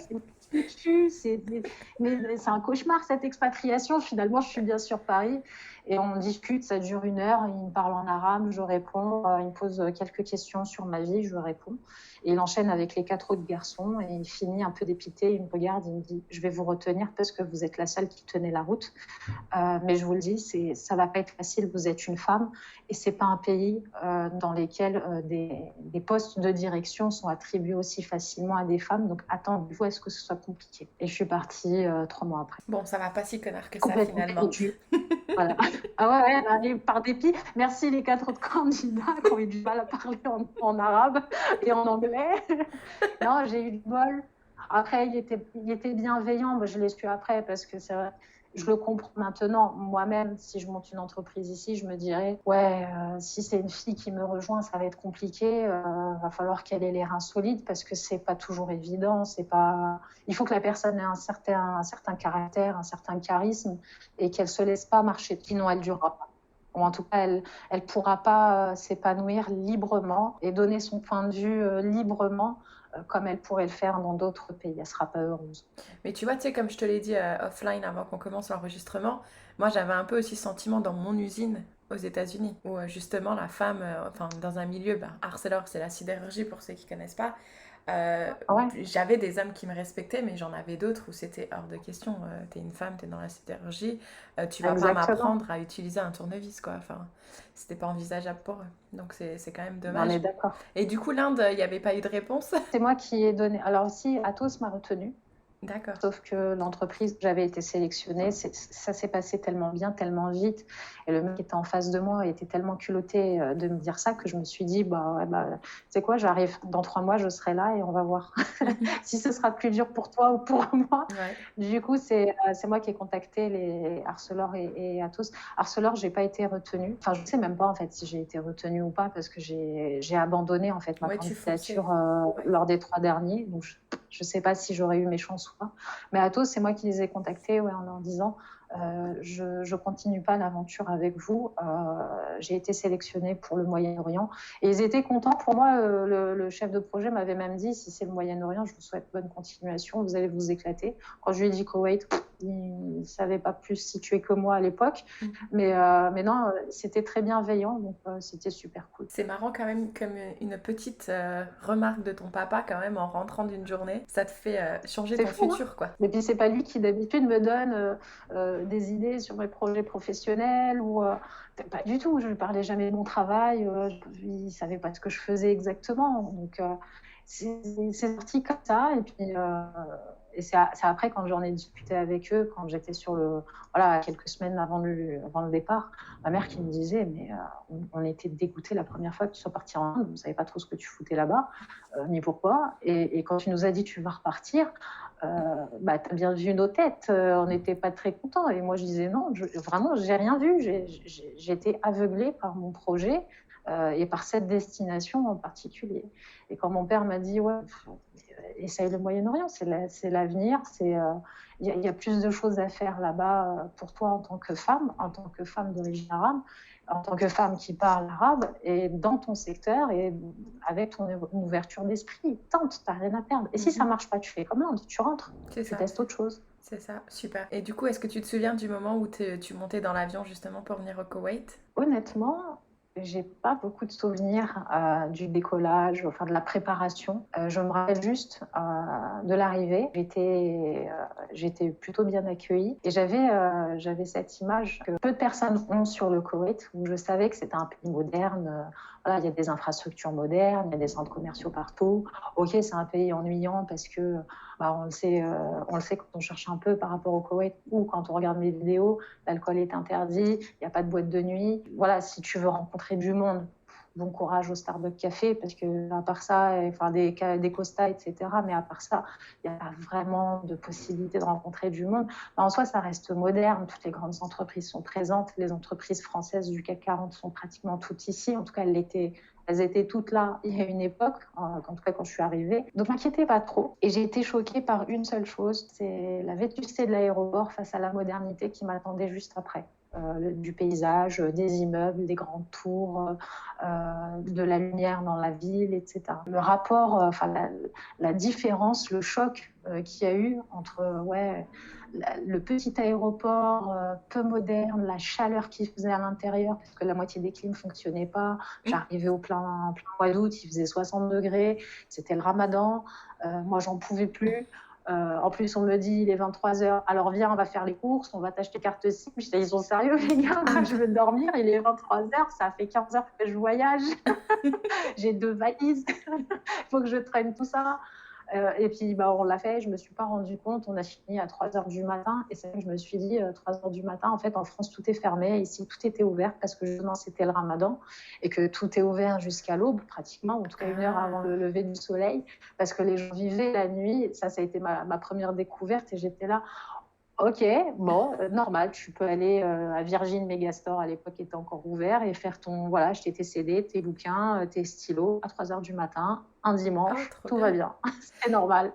mais c'est un cauchemar cette expatriation. Finalement, je suis bien sur Paris et on discute, ça dure 1 heure. Il me parle en arabe, je réponds. Il me pose quelques questions sur ma vie, je réponds. Et il enchaîne avec les 4 autres garçons et il finit un peu dépité. Il me regarde, il me dit, je vais vous retenir parce que vous êtes la seule qui tenait la route. Mais je vous le dis, ça va pas être facile. Vous êtes une femme et c'est pas un pays dans lequel des postes de direction sont attribués aussi facilement à des femmes. Donc attendez-vous à ce que ce soit compliqué. Et je suis partie 3 mois après. Bon, ça va pas si connard que ça finalement. Voilà. Ah ouais, par dépit. Merci les 4 autres candidats qui ont eu du mal à parler en arabe et en anglais. Non, j'ai eu du bol. Après, il était bienveillant. Moi, je l'ai su après parce que c'est vrai. Je le comprends maintenant. Moi-même, si je monte une entreprise ici, je me dirais, si c'est une fille qui me rejoint, ça va être compliqué. Va falloir qu'elle ait les reins solides parce que c'est pas toujours évident. Il faut que la personne ait un certain caractère, un certain charisme et qu'elle se laisse pas marcher. Sinon, elle durera pas. Ou en tout cas, elle pourra pas s'épanouir librement et donner son point de vue librement comme elle pourrait le faire dans d'autres pays. Elle sera pas heureuse. Mais tu vois, comme je te l'ai dit offline avant qu'on commence l'enregistrement, moi j'avais un peu aussi ce sentiment dans mon usine aux États-Unis où justement la femme, dans un milieu, Arcelor, c'est la sidérurgie pour ceux qui connaissent pas. J'avais des hommes qui me respectaient, mais j'en avais d'autres où c'était hors de question. T'es une femme, t'es dans la sidérurgie, tu vas pas m'apprendre à utiliser un tournevis, quoi. Enfin, c'était pas envisageable pour eux. Donc c'est quand même dommage. On est d'accord. Et du coup, l'Inde, il n'y avait pas eu de réponse? C'est moi qui ai donné. Alors aussi, Atos m'a retenue. D'accord. Sauf que l'entreprise, j'avais été sélectionnée, ça s'est passé tellement bien, tellement vite. Et le mec qui était en face de moi était tellement culotté de me dire ça que je me suis dit, tu sais quoi, j'arrive dans 3 mois, je serai là et on va voir si ce sera plus dur pour toi ou pour moi. Ouais. Du coup, c'est moi qui ai contacté les Arcelor et Atos. Arcelor, j'ai pas été retenue. Enfin, je sais même pas en fait si j'ai été retenue ou pas parce que j'ai abandonné en fait ma candidature lors des 3 derniers. Donc je sais pas si j'aurais eu mes chances ou pas. Mais Atos, c'est moi qui les ai contactés en leur disant je continue pas l'aventure avec vous. J'ai été sélectionnée pour le Moyen-Orient et ils étaient contents. Pour moi, le chef de projet m'avait même dit si c'est le Moyen-Orient, je vous souhaite bonne continuation, vous allez vous éclater. Quand je lui ai dit Koweït, il savait pas plus situé que moi à l'époque, mais non, c'était très bienveillant, donc c'était super cool. C'est marrant quand même, comme une petite remarque de ton papa quand même en rentrant d'une journée, ça te fait changer ton futur, quoi. Et puis c'est pas lui qui d'habitude me donne des idées sur mes projets professionnels ou pas du tout. Je ne parlais jamais de mon travail. Il savait pas ce que je faisais exactement. Donc c'est sorti comme ça. Et puis et c'est après quand j'en ai discuté avec eux, quand j'étais quelques semaines avant le départ, ma mère qui me disait mais on était dégoûtés la première fois que tu sois partie en Inde, on ne savait pas trop ce que tu foutais là-bas, ni pourquoi. Et quand tu nous as dit tu vas repartir, t'as bien vu nos têtes, on n'était pas très contents. Et moi je disais non, vraiment j'ai rien vu, j'ai été aveuglée par mon projet et par cette destination en particulier. Et quand mon père m'a dit essaye le Moyen-Orient, c'est l'avenir, il y a plus de choses à faire là-bas pour toi en tant que femme d'origine arabe, en tant que femme qui parle arabe, et dans ton secteur, et avec ton ouverture d'esprit. Tente, t'as rien à perdre. Et si ça marche pas, tu fais comme l'Inde, tu rentres, C'est tu ça. testes autre chose. C'est ça, super. Et du coup, est-ce que tu te souviens du moment où tu montais dans l'avion justement pour venir au Koweït? Honnêtement, j'ai pas beaucoup de souvenirs du décollage, enfin de la préparation. Je me rappelle juste de l'arrivée. J'étais plutôt bien accueillie et j'avais cette image que peu de personnes ont sur le Koweït, où je savais que c'était un pays moderne. Voilà, il y a des infrastructures modernes, il y a des centres commerciaux partout. Ok, c'est un pays ennuyant parce que on le sait quand on cherche un peu par rapport au Koweït, ou quand on regarde mes vidéos, l'alcool est interdit, il n'y a pas de boîte de nuit. Voilà, si tu veux rencontrer du monde, bon courage au Starbucks Café, parce que à part ça, enfin des Costa, etc. Mais à part ça, il n'y a pas vraiment de possibilité de rencontrer du monde. En soi, ça reste moderne. Toutes les grandes entreprises sont présentes. Les entreprises françaises du CAC 40 sont pratiquement toutes ici. En tout cas, elles étaient toutes là il y a une époque, en tout cas quand je suis arrivée. Donc, m'inquiétez pas trop. Et j'ai été choquée par une seule chose, c'est la vétusté de l'aéroport face à la modernité qui m'attendait juste après. Du paysage, des immeubles, des grandes tours, de la lumière dans la ville, etc. Le rapport, la différence, le choc qu'il y a eu entre le petit aéroport peu moderne, la chaleur qu'il faisait à l'intérieur, parce que la moitié des clims ne fonctionnaient pas. J'arrivais en plein mois d'août, il faisait 60 degrés, c'était le ramadan, moi j'en pouvais plus. En plus, on me dit, il est 23h, alors viens, on va faire les courses, on va t'acheter carte SIM. Je dis, ils sont sérieux, les gars, je veux dormir, il est 23h, ça fait 15 heures que je voyage, j'ai 2 valises, il faut que je traîne tout ça. Et puis, on l'a fait, je ne me suis pas rendu compte, on a fini à 3h du matin, et c'est vrai que je me suis dit, 3h du matin, en fait, en France, tout est fermé, ici, tout était ouvert, parce que justement, c'était le ramadan, et que tout est ouvert jusqu'à l'aube, pratiquement, ou en tout cas 1 heure avant le lever du soleil, parce que les gens vivaient la nuit. Ça a été ma première découverte, et j'étais là, ok, normal, tu peux aller à Virgin Megastore, à l'époque était encore ouvert, et faire acheter tes CD, tes bouquins, tes stylos à 3h du matin, un dimanche, tout va bien, c'est normal.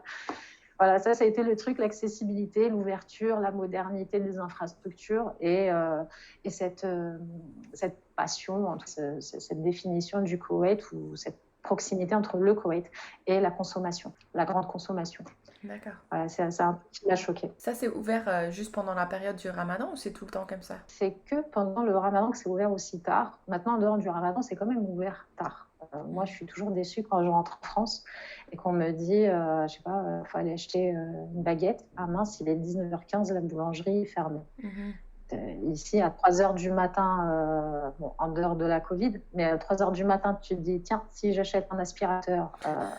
Voilà, ça a été le truc, l'accessibilité, l'ouverture, la modernité des infrastructures, et cette passion, cette définition du Koweït, ou cette proximité entre le Koweït et la consommation, la grande consommation. D'accord. Voilà, c'est un truc qui m'a choquée. Ça, c'est ouvert juste pendant la période du ramadan, ou c'est tout le temps comme ça? C'est que pendant le ramadan que c'est ouvert aussi tard. Maintenant, en dehors du ramadan, c'est quand même ouvert tard. Moi, je suis toujours déçue quand je rentre en France et qu'on me dit, je sais pas, faut aller acheter une baguette. Ah mince, il est 19h15, la boulangerie est fermée. Ici, à 3h du matin, en dehors de la Covid, mais à 3h du matin, tu te dis, tiens, si j'achète un aspirateur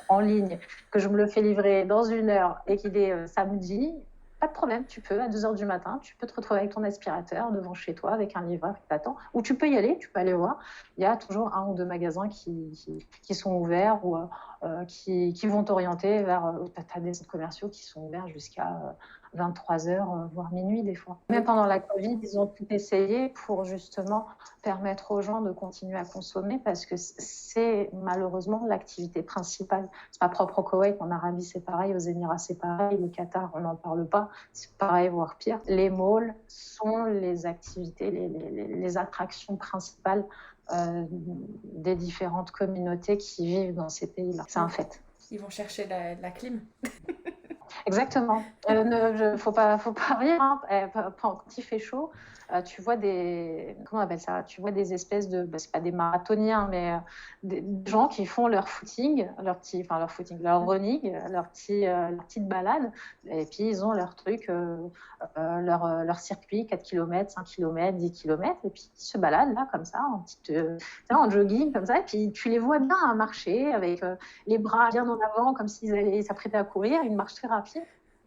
en ligne, que je me le fais livrer dans 1 heure et qu'il est samedi, pas de problème, tu peux, à 2h du matin, tu peux te retrouver avec ton aspirateur devant chez toi, avec un livreur qui t'attend, ou tu peux y aller, tu peux aller voir. Il y a toujours 1 ou 2 magasins qui sont ouverts, ou qui vont t'orienter vers... tu as des centres commerciaux qui sont ouverts jusqu'à 23h, voire minuit des fois. Même pendant la Covid, ils ont tout essayé pour justement permettre aux gens de continuer à consommer, parce que c'est malheureusement l'activité principale. C'est pas propre au Koweït, en Arabie c'est pareil, aux Émirats c'est pareil, le Qatar on n'en parle pas, c'est pareil voire pire. Les malls sont les activités, les attractions principales des différentes communautés qui vivent dans ces pays-là. C'est un fait. Ils vont chercher la clim. Exactement. Faut pas rire. Hein. Quand il fait chaud, tu vois comment on appelle ça ? Tu vois des espèces de, c'est pas des marathoniens, mais des gens qui font leur footing, leur running, leur petite balade, et puis ils ont leur truc, leur circuit, 4 km, 5 km, 10 km, et puis ils se baladent là comme ça, en jogging comme ça, et puis tu les vois bien marcher avec les bras bien en avant, comme s'ils s'apprêtaient à courir, une marche très rapide.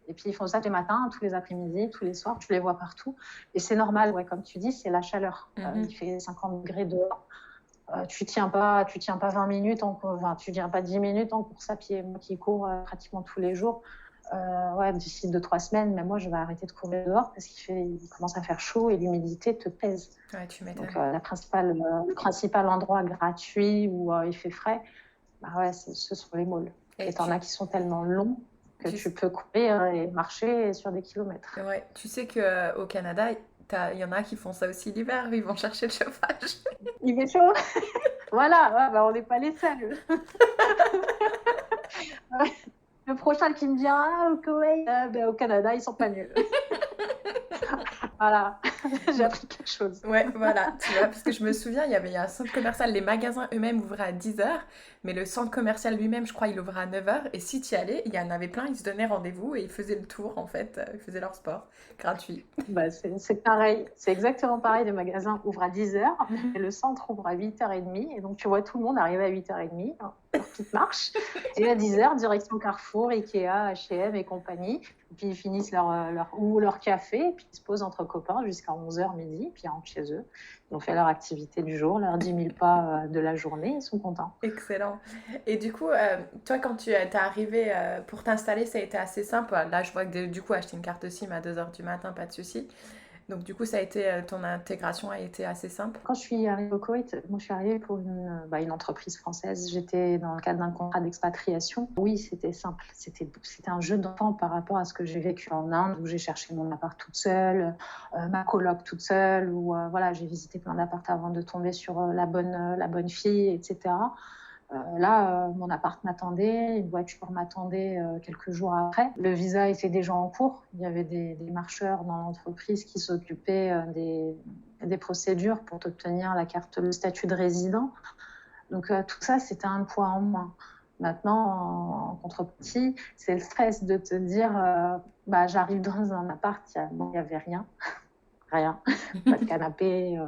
Et puis ils font ça tous les matins, tous les après-midi, tous les soirs, tu les vois partout. Et c'est normal, comme tu dis, c'est la chaleur. Il fait 50 degrés dehors. Tu tiens pas 20 minutes, tu tiens pas 10 minutes en course à pied. Moi qui cours pratiquement tous les jours, d'ici 2-3 semaines, mais moi je vais arrêter de courir dehors parce qu'il commence à faire chaud et l'humidité te pèse. Ouais, tu m'étonnes. Donc le principal endroit gratuit où il fait frais, ce sont les malls. Et t'en as qui sont tellement longs. que tu peux courir et marcher sur des kilomètres. Ouais, tu sais qu'au Canada, il y en a qui font ça aussi l'hiver, ils vont chercher le chauffage. Il fait chaud. Voilà, ouais, on n'est pas les seuls. Le prochain qui me dira au Koweït, au Canada, ils sont pas nuls. Voilà, j'ai appris quelque chose. Ouais, voilà, tu vois, parce que je me souviens, il y avait un centre commercial, les magasins eux-mêmes ouvraient à 10h, mais le centre commercial lui-même, je crois, il ouvrait à 9h, et si tu y allais, il y en avait plein, ils se donnaient rendez-vous et ils faisaient le tour, en fait, ils faisaient leur sport, gratuit. C'est pareil, c'est exactement pareil, les magasins ouvrent à 10h, et le centre ouvre à 8h30, et donc tu vois tout le monde arriver à 8h30, leur petite marche, et à 10h, direction Carrefour, Ikea, H&M et compagnie, et puis ils finissent leur café, et puis ils se posent entre copains jusqu'à 11h midi, puis ils rentrent chez eux. Ils ont fait leur activité du jour, leurs 10 000 pas de la journée, ils sont contents. Excellent. Et du coup, toi, quand tu es arrivé pour t'installer, ça a été assez simple. Là, je vois que du coup, acheter une carte SIM à 2h du matin, pas de souci. Donc du coup, ça a été, ton intégration a été assez simple. Quand je suis arrivée au Koweït, moi je suis arrivée pour une entreprise française. J'étais dans le cadre d'un contrat d'expatriation. Oui, c'était simple. C'était un jeu d'enfant par rapport à ce que j'ai vécu en Inde, où j'ai cherché mon appart toute seule, ma coloc toute seule, où voilà, j'ai visité plein d'apparts avant de tomber sur la bonne fille, etc. Là, mon appart m'attendait, une voiture m'attendait quelques jours après. Le visa était déjà en cours. Il y avait des marcheurs dans l'entreprise qui s'occupaient des procédures pour obtenir le statut de résident. Donc tout ça, c'était un poids en moins. Maintenant, en contrepartie, c'est le stress de te dire j'arrive dans un appart, il n'y avait rien. Rien, pas de canapé,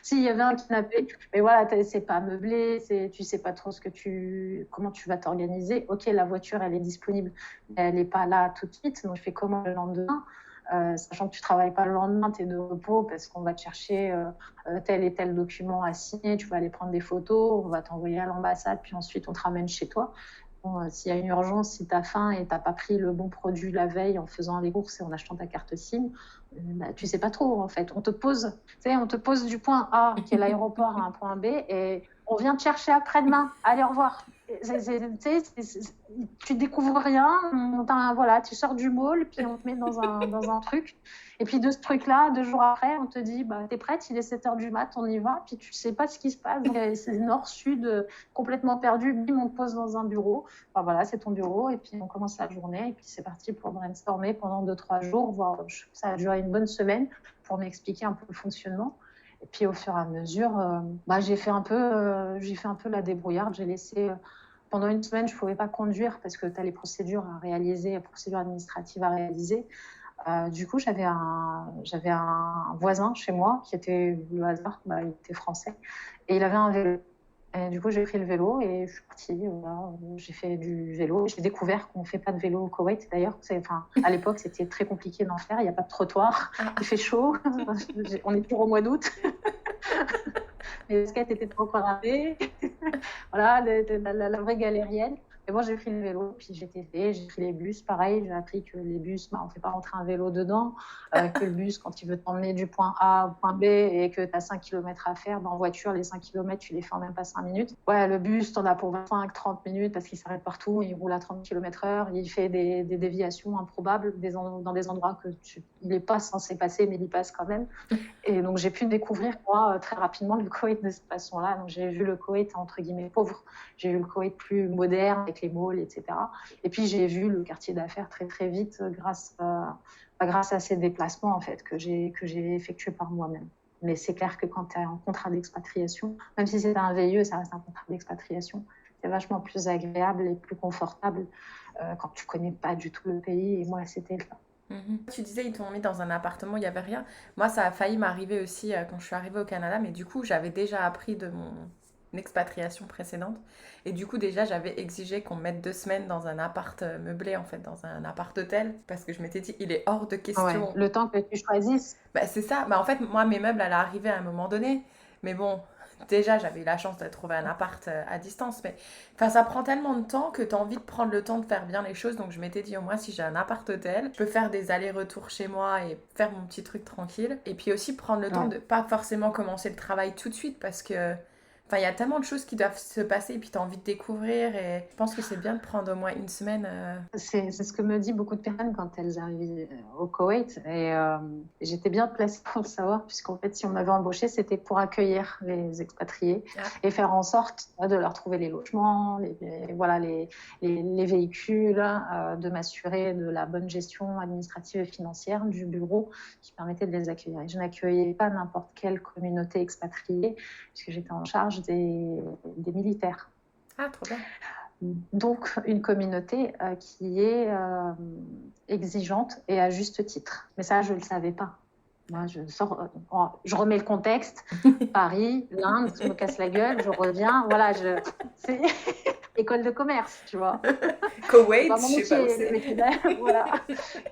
si, il y avait un canapé, mais voilà, c'est pas meublé, tu sais pas trop comment tu vas t'organiser. Ok, la voiture, elle est disponible, mais elle n'est pas là tout de suite, donc je fais comment le lendemain, sachant que tu travailles pas le lendemain, tu es de repos parce qu'on va te chercher tel et tel document à signer, tu vas aller prendre des photos, on va t'envoyer à l'ambassade, puis ensuite on te ramène chez toi. Bon, s'il y a une urgence, si tu as faim et tu n'as pas pris le bon produit la veille en faisant les courses et en achetant ta carte SIM, tu ne sais pas trop en fait. On te pose du point A, qui est l'aéroport, à un point B, et on vient te chercher après-demain. Allez, au revoir. Tu découvres rien, voilà, tu sors du mall, puis on te met dans un truc. Et puis de ce truc-là, 2 jours après, on te dit t'es prête, il est 7h du mat, on y va. Puis tu sais pas ce qui se passe. Donc, c'est nord-sud, complètement perdu. Bim, on te pose dans un bureau. Voilà, c'est ton bureau. Et puis on commence la journée. Et puis c'est parti pour brainstormer pendant 2-3 jours, voire ça a duré une bonne semaine pour m'expliquer un peu le fonctionnement. Et puis au fur et à mesure, j'ai fait un peu la débrouillarde. J'ai laissé pendant une semaine, je ne pouvais pas conduire parce que tu as les procédures à réaliser, les procédures administratives à réaliser. Du coup, j'avais un voisin chez moi qui était, le hasard, il était français et il avait un vélo. Et du coup, j'ai pris le vélo et je suis partie. J'ai fait du vélo. J'ai découvert qu'on ne fait pas de vélo au Koweït. D'ailleurs, à l'époque, c'était très compliqué d'en faire. Il n'y a pas de trottoir. Il fait chaud. On est toujours au mois d'août. Les skates étaient trop cramées. Voilà, la vraie galérienne. Et moi, j'ai pris le vélo, puis j'ai testé, j'ai pris les bus. Pareil, j'ai appris que les bus, on ne fait pas rentrer un vélo dedans. Que le bus, quand il veut t'emmener du point A au point B et que tu as 5 km à faire, en voiture, les 5 km, tu les fais en même pas 5 minutes. Ouais, le bus, tu en as pour 25-30 minutes parce qu'il s'arrête partout, il roule à 30 km/h, il fait des déviations improbables dans des endroits il n'est pas censé passer, mais il y passe quand même. Et donc, j'ai pu découvrir, moi, très rapidement le Koweït de cette façon-là. Donc, j'ai vu le Koweït, entre guillemets, pauvre. J'ai vu le Koweït plus moderne, avec les malls, etc. Et puis, j'ai vu le quartier d'affaires très, très vite grâce à ces déplacements, en fait, que j'ai effectués par moi-même. Mais c'est clair que quand tu as un contrat d'expatriation, même si c'est un VIE, ça reste un contrat d'expatriation, c'est vachement plus agréable et plus confortable quand tu connais pas du tout le pays. Et moi, c'était le cas. Tu disais ils t'ont mis dans un appartement, il n'y avait rien. Moi, ça a failli m'arriver aussi quand je suis arrivée au Canada, mais du coup, j'avais déjà appris de mon expatriation précédente. Et du coup, déjà, j'avais exigé qu'on me mette 2 semaines dans un appart meublé, en fait, dans un appart-hôtel, parce que je m'étais dit, il est hors de question. Ouais, le temps que tu choisisses. C'est ça. En fait, moi, mes meubles allaient arriver à un moment donné. Mais bon, déjà, j'avais eu la chance de trouver un appart à distance. Mais ça prend tellement de temps que tu as envie de prendre le temps de faire bien les choses. Donc, je m'étais dit, au moins, si j'ai un appart-hôtel, je peux faire des allers-retours chez moi et faire mon petit truc tranquille. Et puis aussi prendre le temps de pas forcément commencer le travail tout de suite parce que Enfin, il y a tellement de choses qui doivent se passer et puis tu as envie de découvrir et je pense que c'est bien de prendre au moins une semaine. C'est ce que me dit beaucoup de personnes quand elles arrivent au Koweït. Et j'étais bien placée pour le savoir, puisqu'en fait, si on m'avait embauchée, c'était pour accueillir les expatriés et faire en sorte de leur trouver les logements, les véhicules, de m'assurer de la bonne gestion administrative et financière du bureau qui permettait de les accueillir. Et je n'accueillais pas n'importe quelle communauté expatriée, puisque j'étais en charge des militaires. Ah, trop bien. Donc, une communauté qui est exigeante et à juste titre. Mais ça, je ne le savais pas. Moi, je remets le contexte. Paris, l'Inde, je me casse la gueule, je reviens. Voilà, c'est école de commerce, tu vois. Koweït, je sais pas où c'est. Voilà.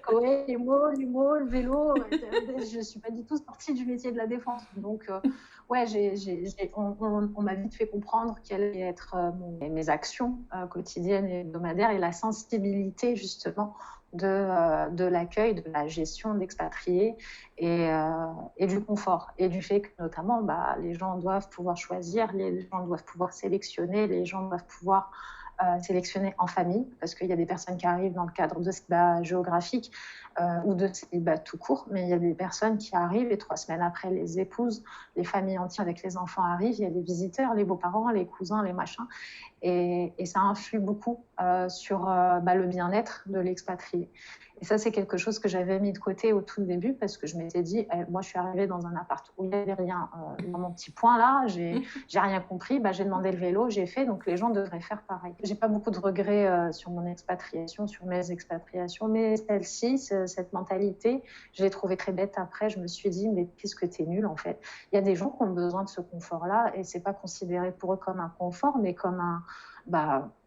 Koweït, les mots, le vélo. Je ne suis pas du tout sortie du métier de la défense. Donc, ouais, on m'a vite fait comprendre quelles allaient être mes actions quotidiennes et hebdomadaires et la sensibilité, justement, de l'accueil, de la gestion d'expatriés et du confort. Et du fait que, notamment, les gens doivent pouvoir choisir, les gens doivent pouvoir sélectionner, les gens doivent pouvoir sélectionner en famille, parce qu'il y a des personnes qui arrivent dans le cadre de célibat géographique ou de célibat tout court, mais il y a des personnes qui arrivent et 3 semaines après, les épouses, les familles entières avec les enfants arrivent, il y a des visiteurs, les beaux-parents, les cousins, les machins, et ça influe beaucoup sur le bien-être de l'expatrié. Et ça, c'est quelque chose que j'avais mis de côté au tout début parce que je m'étais dit, moi, je suis arrivée dans un appart où il n'y avait rien. Dans mon petit point là, j'ai rien compris. J'ai demandé le vélo, j'ai fait. Donc, les gens devraient faire pareil. J'ai pas beaucoup de regrets sur mon expatriation, sur mes expatriations, mais celle-ci, cette mentalité, je l'ai trouvée très bête après. Je me suis dit, mais qu'est-ce que t'es nul en fait. Il y a des gens qui ont besoin de ce confort-là et c'est pas considéré pour eux comme un confort, mais comme un...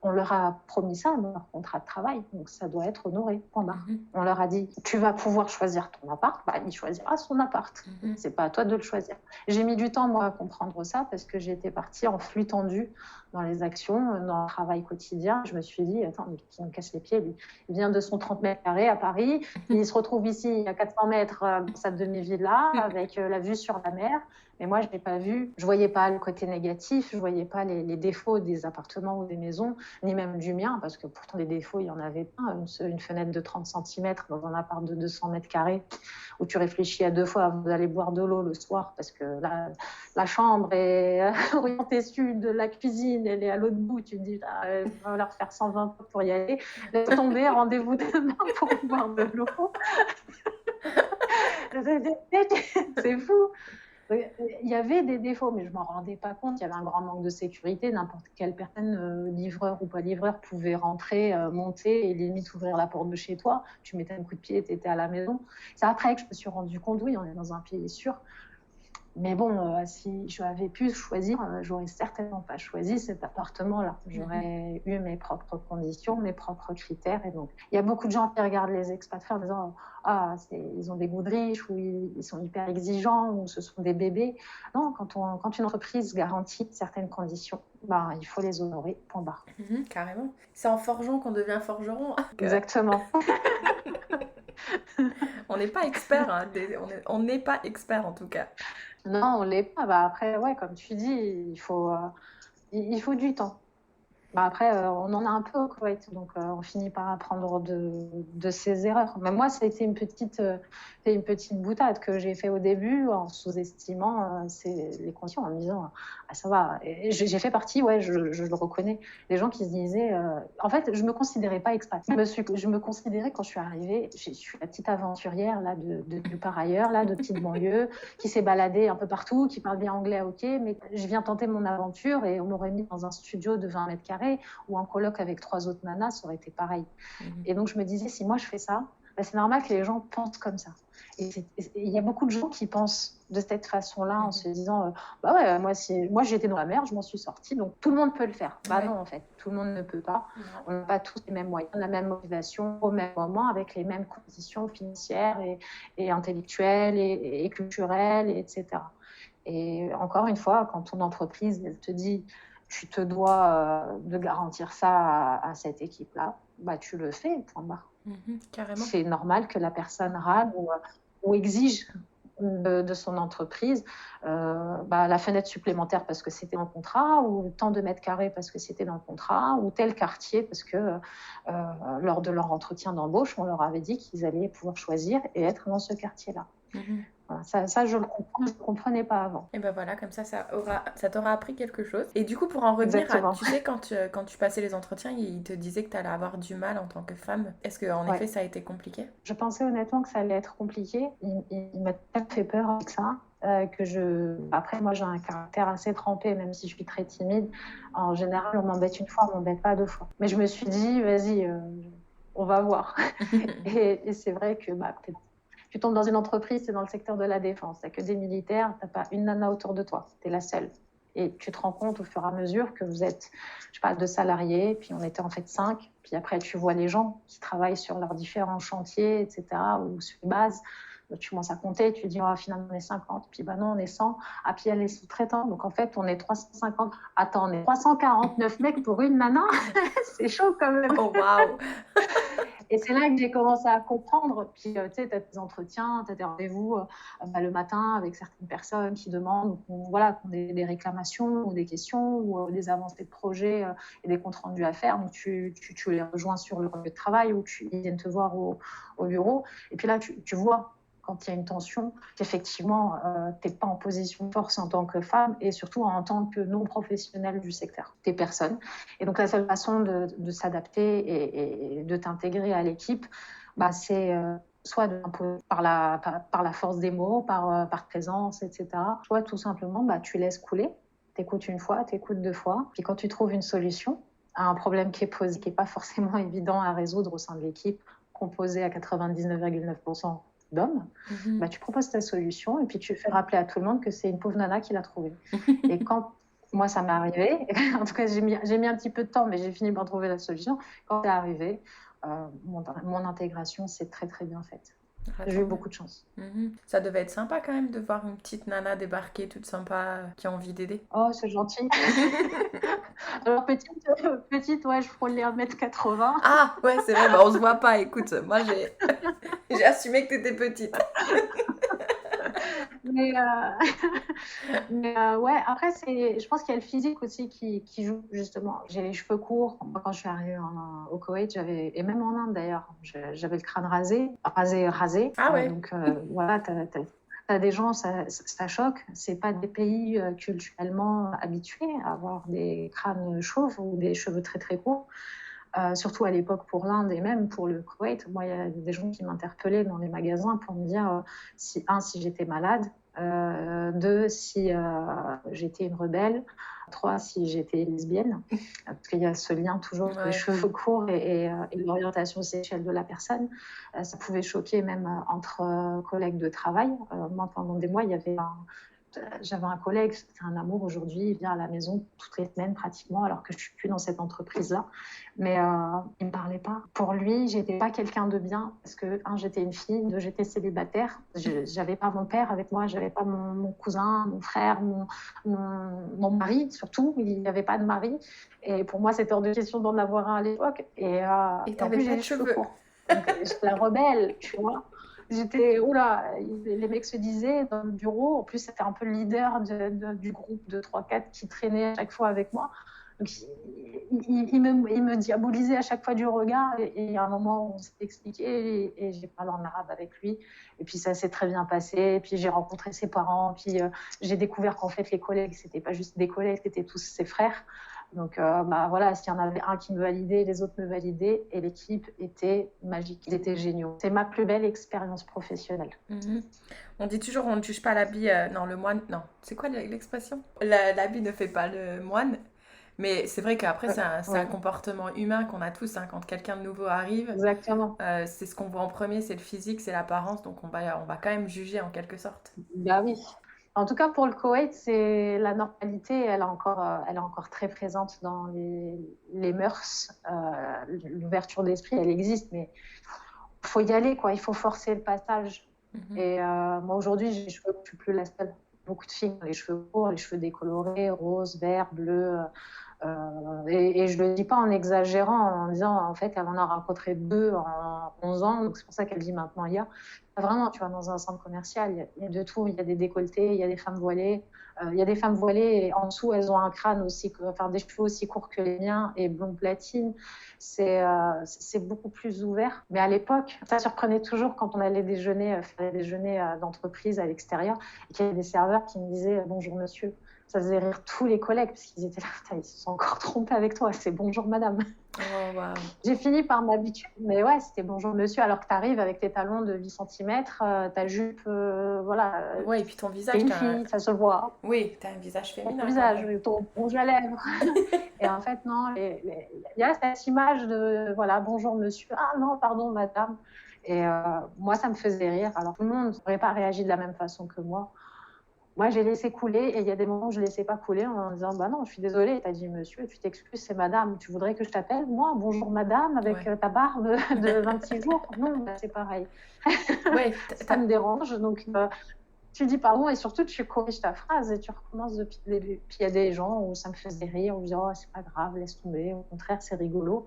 on leur a promis ça dans leur contrat de travail, donc ça doit être honoré. On leur a dit, tu vas pouvoir choisir ton appart, il choisira son appart. C'est pas à toi de le choisir. J'ai mis du temps, moi, à comprendre ça parce que j'étais partie en flux tendu dans les actions, dans le travail quotidien. Je me suis dit, attends, mais qui me casse les pieds, lui. Il vient de son 30 mètres carrés à Paris, il se retrouve ici à 400 mètres dans sa demi-villa avec la vue sur la mer. Mais moi, je n'ai pas vu, je ne voyais pas le côté négatif, je ne voyais pas les défauts des appartements ou des maisons, ni même du mien, parce que pourtant, les défauts, il y en avait pas. Une fenêtre de 30 cm dans un appart de 200 mètres carrés, où tu réfléchis à 2 fois avant d'aller boire de l'eau le soir, parce que la chambre est orientée sud, la cuisine, elle est à l'autre bout. Tu te dis, il va falloir faire 120 pour y aller. Laisse tomber, rendez-vous demain pour boire de l'eau. C'est fou. Il y avait des défauts, mais je ne m'en rendais pas compte. Il y avait un grand manque de sécurité. N'importe quelle personne, livreur ou pas livreur, pouvait rentrer, monter et limite ouvrir la porte de chez toi. Tu mettais un coup de pied, tu étais à la maison. C'est après que je me suis rendu compte, oui, on est dans un pays sûr. Mais bon, si j'avais pu choisir, j'aurais certainement pas choisi cet appartement-là. J'aurais eu mes propres conditions, mes propres critères. Et donc, il y a beaucoup de gens qui regardent les expatriés en disant ils ont des goûts de riches, ou ils sont hyper exigeants, ou ce sont des bébés. Non, quand une entreprise garantit certaines conditions, il faut les honorer, point barre. Carrément. C'est en forgeant qu'on devient forgeron. Exactement. On n'est pas expert, hein. On n'est pas expert en tout cas. Non, on l'est pas. Après, ouais, comme tu dis, il faut du temps. Après, on en a un peu au Koweït, donc on finit par apprendre de ses erreurs. Mais moi, ça a été une petite boutade que j'ai fait au début en sous-estimant les conditions, en me disant ça va. Et j'ai fait partie, ouais, je le reconnais, des gens qui se disaient. En fait, je me considérais pas expat. Je me considérais quand je suis arrivée, je suis la petite aventurière là de par ailleurs, là, de petite banlieue, qui s'est baladée un peu partout, qui parle bien anglais, ok, mais je viens tenter mon aventure et on m'aurait mis dans un studio de 20 mètres carrés ou en coloc avec 3 autres nanas, ça aurait été pareil. Et donc je me disais, si moi je fais ça, c'est normal que les gens pensent comme ça. Et il y a beaucoup de gens qui pensent de cette façon-là en se disant, ouais, moi j'étais dans la mer, je m'en suis sortie, donc tout le monde peut le faire. Non, en fait, tout le monde ne peut pas. On n'a pas tous les mêmes moyens, la même motivation au même moment, avec les mêmes conditions financières et intellectuelles et culturelles, etc. Et encore une fois, quand ton entreprise, elle te dit tu te dois de garantir ça à cette équipe-là, tu le fais, point barre. Carrément. C'est normal que la personne râle ou exige de son entreprise, la fenêtre supplémentaire parce que c'était dans le contrat, ou tant de mètres carrés parce que c'était dans le contrat, ou tel quartier parce que lors de leur entretien d'embauche, on leur avait dit qu'ils allaient pouvoir choisir et être dans ce quartier-là. Voilà, ça, je le comprends, je ne le comprenais pas avant. Et ben voilà, comme ça t'aura appris quelque chose. Et du coup, pour en revenir Exactement. tu sais, quand tu passais les entretiens, ils te disaient que tu allais avoir du mal en tant que femme. Est-ce qu'en effet, ça a été compliqué? Je pensais honnêtement que ça allait être compliqué. Il m'a tellement fait peur avec ça. Après, moi, j'ai un caractère assez trempé, même si je suis très timide. En général, on m'embête une fois, on m'embête pas deux fois. Mais je me suis dit, vas-y, on va voir. et c'est vrai que tu tombes dans une entreprise, c'est dans le secteur de la défense. Tu n'as que des militaires, tu n'as pas une nana autour de toi. Tu es la seule. Et tu te rends compte au fur et à mesure que vous êtes, je parle de salariés, puis on était en fait 5. Puis après, tu vois les gens qui travaillent sur leurs différents chantiers, etc., ou sur les bases. Donc, tu commences à compter, tu dis, finalement, on est 50. Puis non, on est 100. Ah, puis il y a les sous-traitants. Donc en fait, on est 350. Attends, on est 349 mecs pour une nana. C'est chaud quand même. Oh, waouh. Et c'est là que j'ai commencé à comprendre. Puis, tu sais, tu as des entretiens, tu as des rendez-vous le matin avec certaines personnes qui demandent qu'on ait des réclamations ou des questions ou des avancées de projet et des comptes rendus à faire. Donc, tu les rejoins sur le lieu de travail ou ils viennent te voir au bureau. Et puis là, tu vois quand il y a une tension, qu'effectivement, tu n'es pas en position de force en tant que femme et surtout en tant que non-professionnelle du secteur. Tu es personne. Et donc, la seule façon de s'adapter et de t'intégrer à l'équipe, c'est soit par la force des mots, par présence, etc. Soit tout simplement, tu laisses couler. Tu écoutes une fois, tu écoutes deux fois. Puis quand tu trouves une solution à un problème qui est posé, qui n'est pas forcément évident à résoudre au sein de l'équipe, composée à 99,9% d'hommes, tu proposes ta solution et puis tu fais rappeler à tout le monde que c'est une pauvre nana qui l'a trouvée. Et quand moi ça m'est arrivé, en tout cas j'ai mis un petit peu de temps, mais j'ai fini par trouver la solution. Quand c'est arrivé, mon intégration s'est très très bien faite. J'ai eu beaucoup de chance. Ça devait être sympa quand même de voir une petite nana débarquer toute sympa qui a envie d'aider. Oh, c'est gentil. Alors petite, ouais, je frôle les 1m80. Ah ouais, c'est vrai, on se voit pas, écoute, moi j'ai assumé que t'étais petite. Mais ouais, après, je pense qu'il y a le physique aussi qui joue, justement. J'ai les cheveux courts. Moi, quand je suis arrivée au Koweït, et même en Inde d'ailleurs, j'avais le crâne rasé. Ah ouais. Donc voilà, t'as des gens, ça choque. C'est pas des pays culturellement habitués à avoir des crânes chauves ou des cheveux très très courts. Surtout à l'époque pour l'Inde et même pour le Koweït. Moi, il y a des gens qui m'interpellaient dans les magasins pour me dire si j'étais malade, 2, si j'étais une rebelle, 3, si j'étais lesbienne. Parce qu'il y a ce lien toujours entre les cheveux courts et l'orientation sexuelle de la personne. Ça pouvait choquer même entre collègues de travail. Moi, pendant des mois, j'avais un collègue, c'était un amour aujourd'hui, il vient à la maison toutes les semaines pratiquement, alors que je ne suis plus dans cette entreprise-là. Mais il ne me parlait pas. Pour lui, je n'étais pas quelqu'un de bien, parce que, j'étais une fille, 2, j'étais célibataire. Je n'avais pas mon père avec moi, je n'avais pas mon cousin, mon frère, mon mari, surtout. Il n'y avait pas de mari. Et pour moi, c'était hors de question d'en avoir un à l'époque. Et tu n'avais pas de cheveux. Donc, j'étais la rebelle, tu vois. J'étais, les mecs se disaient dans le bureau, en plus c'était un peu le leader du groupe de 3-4 qui traînait à chaque fois avec moi. Donc il me diabolisait à chaque fois du regard et à un moment on s'est expliqué et j'ai parlé en arabe avec lui et puis ça s'est très bien passé. Et puis j'ai rencontré ses parents, puis j'ai découvert qu'en fait les collègues c'était pas juste des collègues, c'était tous ses frères. Donc voilà, s'il y en avait un qui me validait, les autres me validaient et l'équipe était magique, ils étaient géniaux. C'est ma plus belle expérience professionnelle. On dit toujours on ne juge pas l'habit, non le moine, non, c'est quoi l'expression? L'habit ne fait pas le moine. Mais c'est vrai qu'après, c'est un comportement humain qu'on a tous. Quand quelqu'un de nouveau arrive, exactement. C'est ce qu'on voit en premier, c'est le physique, c'est l'apparence. Donc, on va quand même juger en quelque sorte. Bah oui. En tout cas, pour le Koweït, la normalité, elle est encore très présente dans les mœurs. L'ouverture d'esprit, elle existe, mais il faut y aller, quoi. Il faut forcer le passage. Et moi, aujourd'hui, je ne suis plus la seule. Beaucoup de filles ont les cheveux courts, les cheveux décolorés, rose, vert, bleu. Et je ne le dis pas en exagérant, en disant en fait elle en a rencontré 2 en 11 ans, donc c'est pour ça qu'elle dit maintenant il y a. Vraiment, tu vois, dans un centre commercial, il y a de tout. Il y a des décolletés, il y a des femmes voilées. Il y a des femmes voilées et en dessous, elles ont un crâne aussi, enfin des cheveux aussi courts que les miens et blond platine. C'est beaucoup plus ouvert. Mais à l'époque, ça surprenait toujours quand on allait déjeuner, faire des déjeuners d'entreprise à l'extérieur et qu'il y avait des serveurs qui me disaient bonjour monsieur. Ça faisait rire tous les collègues parce qu'ils étaient là, putain, ils se sont encore trompés avec toi, c'est bonjour madame. Oh, wow. J'ai fini par m'habituer, mais ouais, c'était bonjour monsieur, alors que tu arrives avec tes talons de 8 cm, ta jupe, voilà. Ouais, et puis ton visage, T'es une fille, ça se voit. Oui, t'as un visage féminin. Ton visage, ton rouge à lèvres. Et en fait, non, il y a cette image de, voilà, bonjour monsieur, ah non, pardon madame. Et moi, ça me faisait rire. Alors, tout le monde n'aurait pas réagi de la même façon que moi. Moi, j'ai laissé couler et il y a des moments où je ne laissais pas couler en disant bah non, je suis désolée. Tu as dit monsieur, tu t'excuses, c'est madame. Tu voudrais que je t'appelle moi, bonjour madame, avec ta barbe de 26 jours. Non, bah, c'est pareil. Ouais, ça me dérange. Donc, tu dis pardon et surtout, tu corriges ta phrase et tu recommences depuis le début. Puis il y a des gens où ça me faisait rire, où je dis oh, c'est pas grave, laisse tomber. Au contraire, c'est rigolo.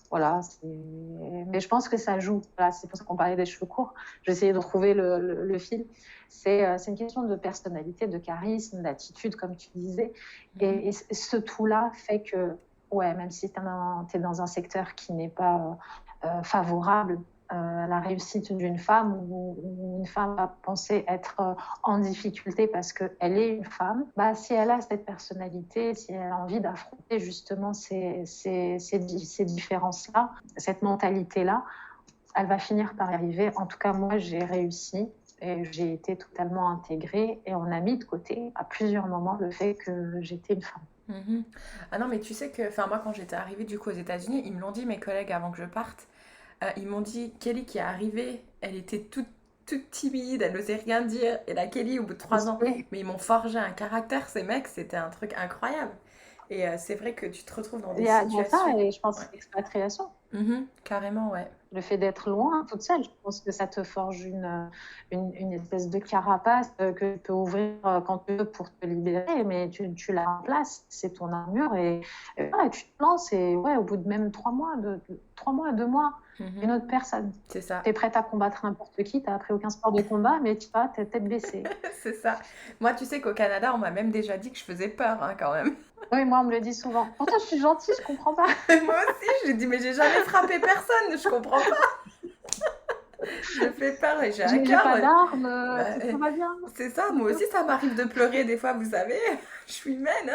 Voilà, mais je pense que ça joue. Voilà, c'est pour ça qu'on parlait des cheveux courts. J'essayais de trouver le fil. C'est une question de personnalité, de charisme, d'attitude, comme tu disais. Et ce tout-là fait que, ouais, même si tu es dans un secteur qui n'est pas favorable à la réussite d'une femme, ou une femme va penser être en difficulté parce qu'elle est une femme, bah, si elle a cette personnalité, si elle a envie d'affronter justement ces différences-là, cette mentalité-là, elle va finir par y arriver. En tout cas, moi, j'ai réussi et j'ai été totalement intégrée et on a mis de côté à plusieurs moments le fait que j'étais une femme. Mm-hmm. Ah non, mais tu sais que moi, quand j'étais arrivée du coup aux États-Unis, ils me l'ont dit, mes collègues, avant que je parte. Ils m'ont dit, Kelly qui est arrivée, elle était toute timide, elle n'osait rien dire. Et là, Kelly, au bout de 3 ans, mais ils m'ont forgé un caractère, ces mecs, c'était un truc incroyable. Et c'est vrai que tu te retrouves dans des situations... Il y a ça, et je pense que c'est l'expatriation. Carrément, ouais. Le fait d'être loin, toute seule, je pense que ça te forge une espèce de carapace que tu peux ouvrir quand tu veux pour te libérer, mais tu l'as en place, c'est ton armure, et voilà, tu te lances, et ouais, au bout de même 3 mois, 2 mois, une autre personne. C'est ça. Tu es prête à combattre n'importe qui, tu n'as appris aucun sport de combat, mais tu vas, t'es tête baissée. C'est ça. Moi, tu sais qu'au Canada, on m'a même déjà dit que je faisais peur, hein, quand même. Oui, moi, on me le dit souvent. Pourtant, je suis gentille, je comprends pas. Moi aussi, j'ai dit, mais j'ai jamais frappé personne, je comprends pas. Je fais peur et j'ai un cœur. J'ai pas d'armes, tout va bien. C'est ça, moi aussi, ça m'arrive de pleurer des fois, vous savez. Je suis humaine.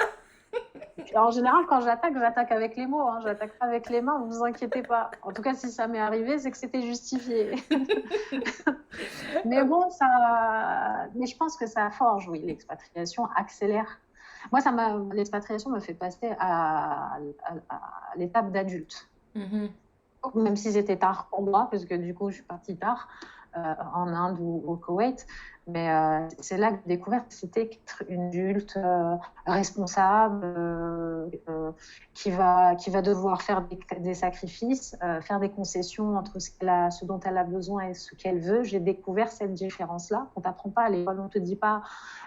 En général, quand j'attaque avec les mots. Hein. J'attaque pas avec les mains, ne vous inquiétez pas. En tout cas, si ça m'est arrivé, c'est que c'était justifié. Mais bon, mais je pense que ça forge, oui, l'expatriation accélère. Moi, l'expatriation me fait passer à l'étape d'adulte. Même si c'était tard pour moi, parce que du coup, je suis partie tard en Inde ou au Koweït. Mais c'est là que j'ai découvert que c'était être une adulte responsable, qui va devoir faire des sacrifices, faire des concessions entre ce dont elle a besoin et ce qu'elle veut. J'ai découvert cette différence-là. On ne t'apprend pas à l'école, on ne te dit pas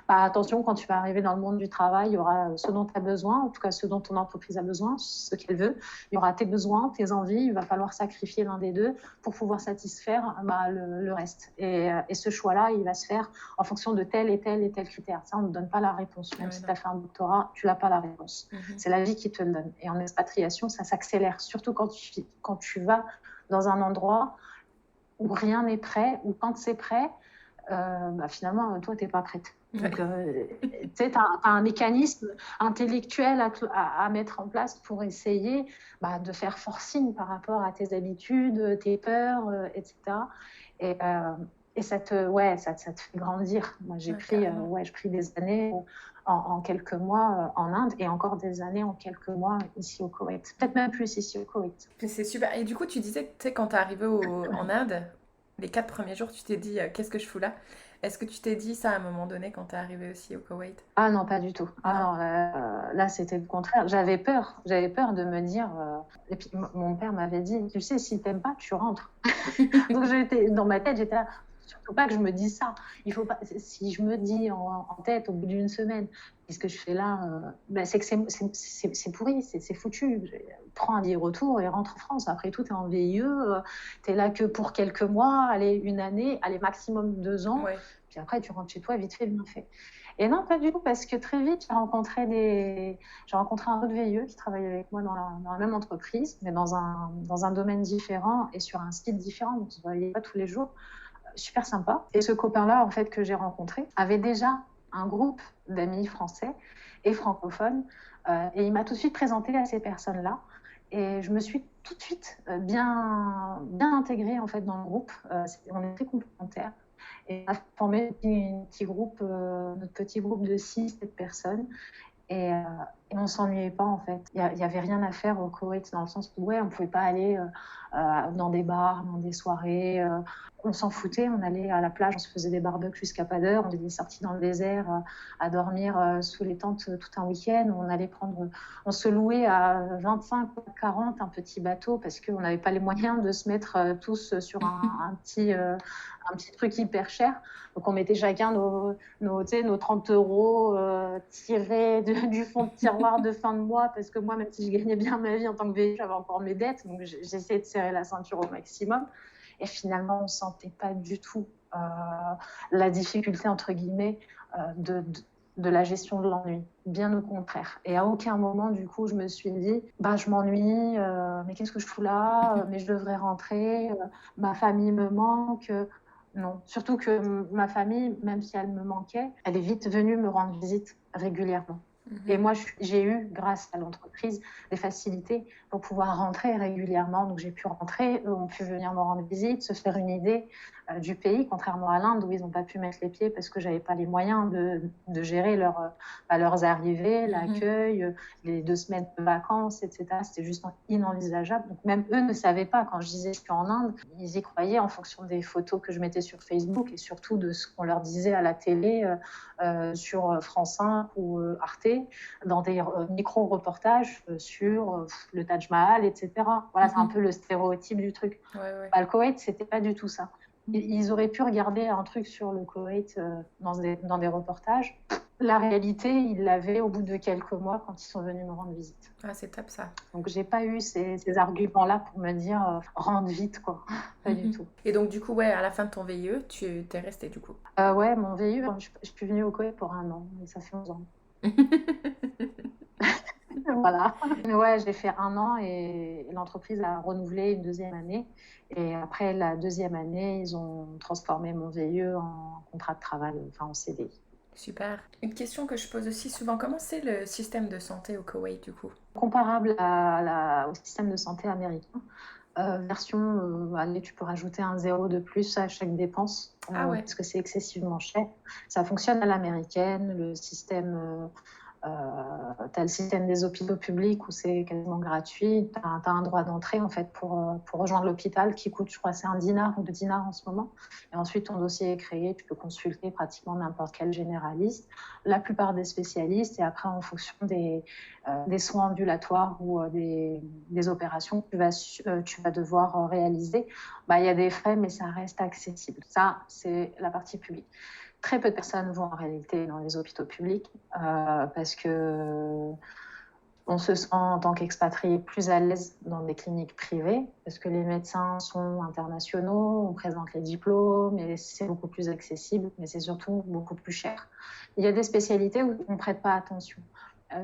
attention, quand tu vas arriver dans le monde du travail, il y aura ce dont tu as besoin, en tout cas ce dont ton entreprise a besoin, ce qu'elle veut. Il y aura tes besoins, tes envies, il va falloir sacrifier l'un des deux pour pouvoir satisfaire le reste. Et ce choix-là, il va se faire en fonction de tel et tel et tel critère. Ça, on ne donne pas la réponse. Même si tu as fait un doctorat, tu n'as pas la réponse. C'est la vie qui te le donne. Et en expatriation, ça s'accélère, surtout quand tu vas dans un endroit où rien n'est prêt, ou quand c'est prêt, finalement, toi, tu n'es pas prête. Donc, tu as un mécanisme intellectuel à mettre en place pour essayer de faire forcing par rapport à tes habitudes, tes peurs, etc. Et ça te fait grandir. Moi, j'ai pris des années en quelques mois en Inde et encore des années en quelques mois ici au Koweït. Peut-être même plus ici au Koweït. C'est super. Et du coup, tu disais que quand tu es arrivée en Inde, les 4 premiers jours, tu t'es dit qu'est-ce que je fous là ? Est-ce que tu t'es dit ça à un moment donné quand tu es arrivée aussi au Koweït ? Ah non, pas du tout. Là, c'était le contraire. J'avais peur de me dire... Et puis, mon père m'avait dit, tu sais, si tu n'aimes pas, tu rentres. Donc, dans ma tête, j'étais là... surtout pas que je me dise ça. Il faut pas, si je me dis en tête au bout d'une semaine, qu'est-ce que je fais là, c'est que c'est pourri, c'est foutu. Prends un billet retour et rentre en France. Après tout, tu es en VIE, tu es là que pour quelques mois, allez, une année, allez, maximum 2 ans. Ouais. Puis après, tu rentres chez toi, vite fait, bien fait. Et non, pas du tout, parce que très vite, j'ai rencontré un autre VIE qui travaillait avec moi dans la même entreprise, mais dans un domaine différent et sur un site différent, donc on ne se voyait pas tous les jours. Super sympa. Et ce copain-là, en fait, que j'ai rencontré, avait déjà un groupe d'amis français et francophones, et il m'a tout de suite présenté à ces personnes-là. Et je me suis tout de suite bien intégrée, en fait, dans le groupe. On est très complémentaires. Et on a formé notre petit groupe de 6-7 personnes. Et on ne s'ennuyait pas, en fait. Il n'y avait rien à faire au Koweït, dans le sens où on ne pouvait pas aller dans des bars, dans des soirées. On s'en foutait, on allait à la plage, on se faisait des barbecues jusqu'à pas d'heure, on était sortis dans le désert à dormir sous les tentes tout un week-end. On se louait à 25 ou 40 un petit bateau parce qu'on n'avait pas les moyens de se mettre tous sur un petit truc hyper cher. Donc on mettait chacun nos 30 euros tirés du fond de tiroir de fin de mois, parce que moi, même si je gagnais bien ma vie en tant que VIE, j'avais encore mes dettes, donc j'essayais de serrer la ceinture au maximum. Et finalement, on ne sentait pas du tout la difficulté, entre guillemets, de la gestion de l'ennui. Bien au contraire. Et à aucun moment, du coup, je me suis dit, je m'ennuie, mais qu'est-ce que je fous là, mais je devrais rentrer, ma famille me manque. Non, surtout que ma famille, même si elle me manquait, elle est vite venue me rendre visite régulièrement. Et moi, j'ai eu, grâce à l'entreprise, des facilités pour pouvoir rentrer régulièrement. Donc, j'ai pu rentrer, eux ont pu venir me rendre visite, se faire une idée du pays, contrairement à l'Inde où ils n'ont pas pu mettre les pieds parce que je n'avais pas les moyens de gérer leurs arrivées, l'accueil, les 2 semaines de vacances, etc. C'était juste inenvisageable. Donc, même eux ne savaient pas. Quand je disais que je suis en Inde, ils y croyaient en fonction des photos que je mettais sur Facebook et surtout de ce qu'on leur disait à la télé sur France 5 ou Arte, dans des micro-reportages sur le Taj Mahal, etc. Voilà, c'est un peu le stéréotype du truc. Ouais. Le Koweït, c'était pas du tout ça. Ils auraient pu regarder un truc sur le Koweït dans des reportages. La réalité, ils l'avaient au bout de quelques mois quand ils sont venus me rendre visite. Ah, c'est top ça. Donc, j'ai pas eu ces arguments-là pour me dire rentre vite, quoi. Pas du tout. Et donc, du coup, à la fin de ton VIE, tu t'es restée, du coup? Ouais, mon VIE, je suis venue au Koweït pour 1 an, et ça fait 11 ans. Voilà. Ouais, j'ai fait 1 an et l'entreprise a renouvelé une 2e année. Et après la 2e année, ils ont transformé mon VIE en contrat de travail, enfin en CDI. Super. Une question que je pose aussi souvent, comment c'est le système de santé au Koweït, du coup? Comparable au système de santé américain. Allez, tu peux rajouter un 0 de plus à chaque dépense, parce que c'est excessivement cher. Ça fonctionne à l'américaine, le système... tu as le système des hôpitaux publics où c'est quasiment gratuit. Tu as un droit d'entrée en fait, pour rejoindre l'hôpital qui coûte, je crois, c'est 1 dinar ou 2 dinars en ce moment. Et ensuite, ton dossier est créé. Tu peux consulter pratiquement n'importe quel généraliste, la plupart des spécialistes. Et après, en fonction des soins ambulatoires ou des opérations que tu vas devoir réaliser, il y a des frais, mais ça reste accessible. Ça, c'est la partie publique. Très peu de personnes vont en réalité dans les hôpitaux publics parce que on se sent en tant qu'expatrié plus à l'aise dans des cliniques privées parce que les médecins sont internationaux, on présente les diplômes et c'est beaucoup plus accessible, mais c'est surtout beaucoup plus cher. Il y a des spécialités où on ne prête pas attention.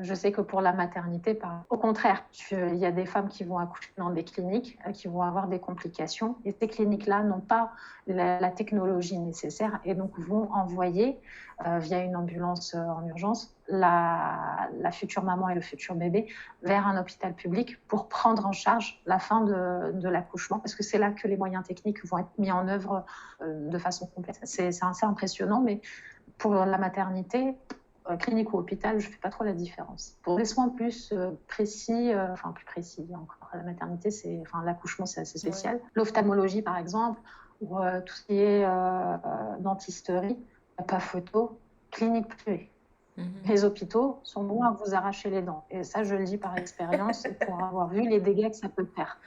Je sais que pour la maternité, au contraire, il y a des femmes qui vont accoucher dans des cliniques qui vont avoir des complications. Et ces cliniques-là n'ont pas la technologie nécessaire et donc vont envoyer via une ambulance en urgence la future maman et le futur bébé vers un hôpital public pour prendre en charge la fin de l'accouchement, parce que c'est là que les moyens techniques vont être mis en œuvre de façon complète. C'est assez impressionnant, mais pour la maternité, clinique ou hôpital, je ne fais pas trop la différence. Pour des soins plus précis, plus précis encore, la maternité, l'accouchement, c'est assez spécial. Ouais. L'ophtalmologie, par exemple, ou tout ce qui est dentisterie, pas photo, clinique privée. Les hôpitaux sont bons à vous arracher les dents. Et ça, je le dis par expérience, pour avoir vu les dégâts que ça peut faire.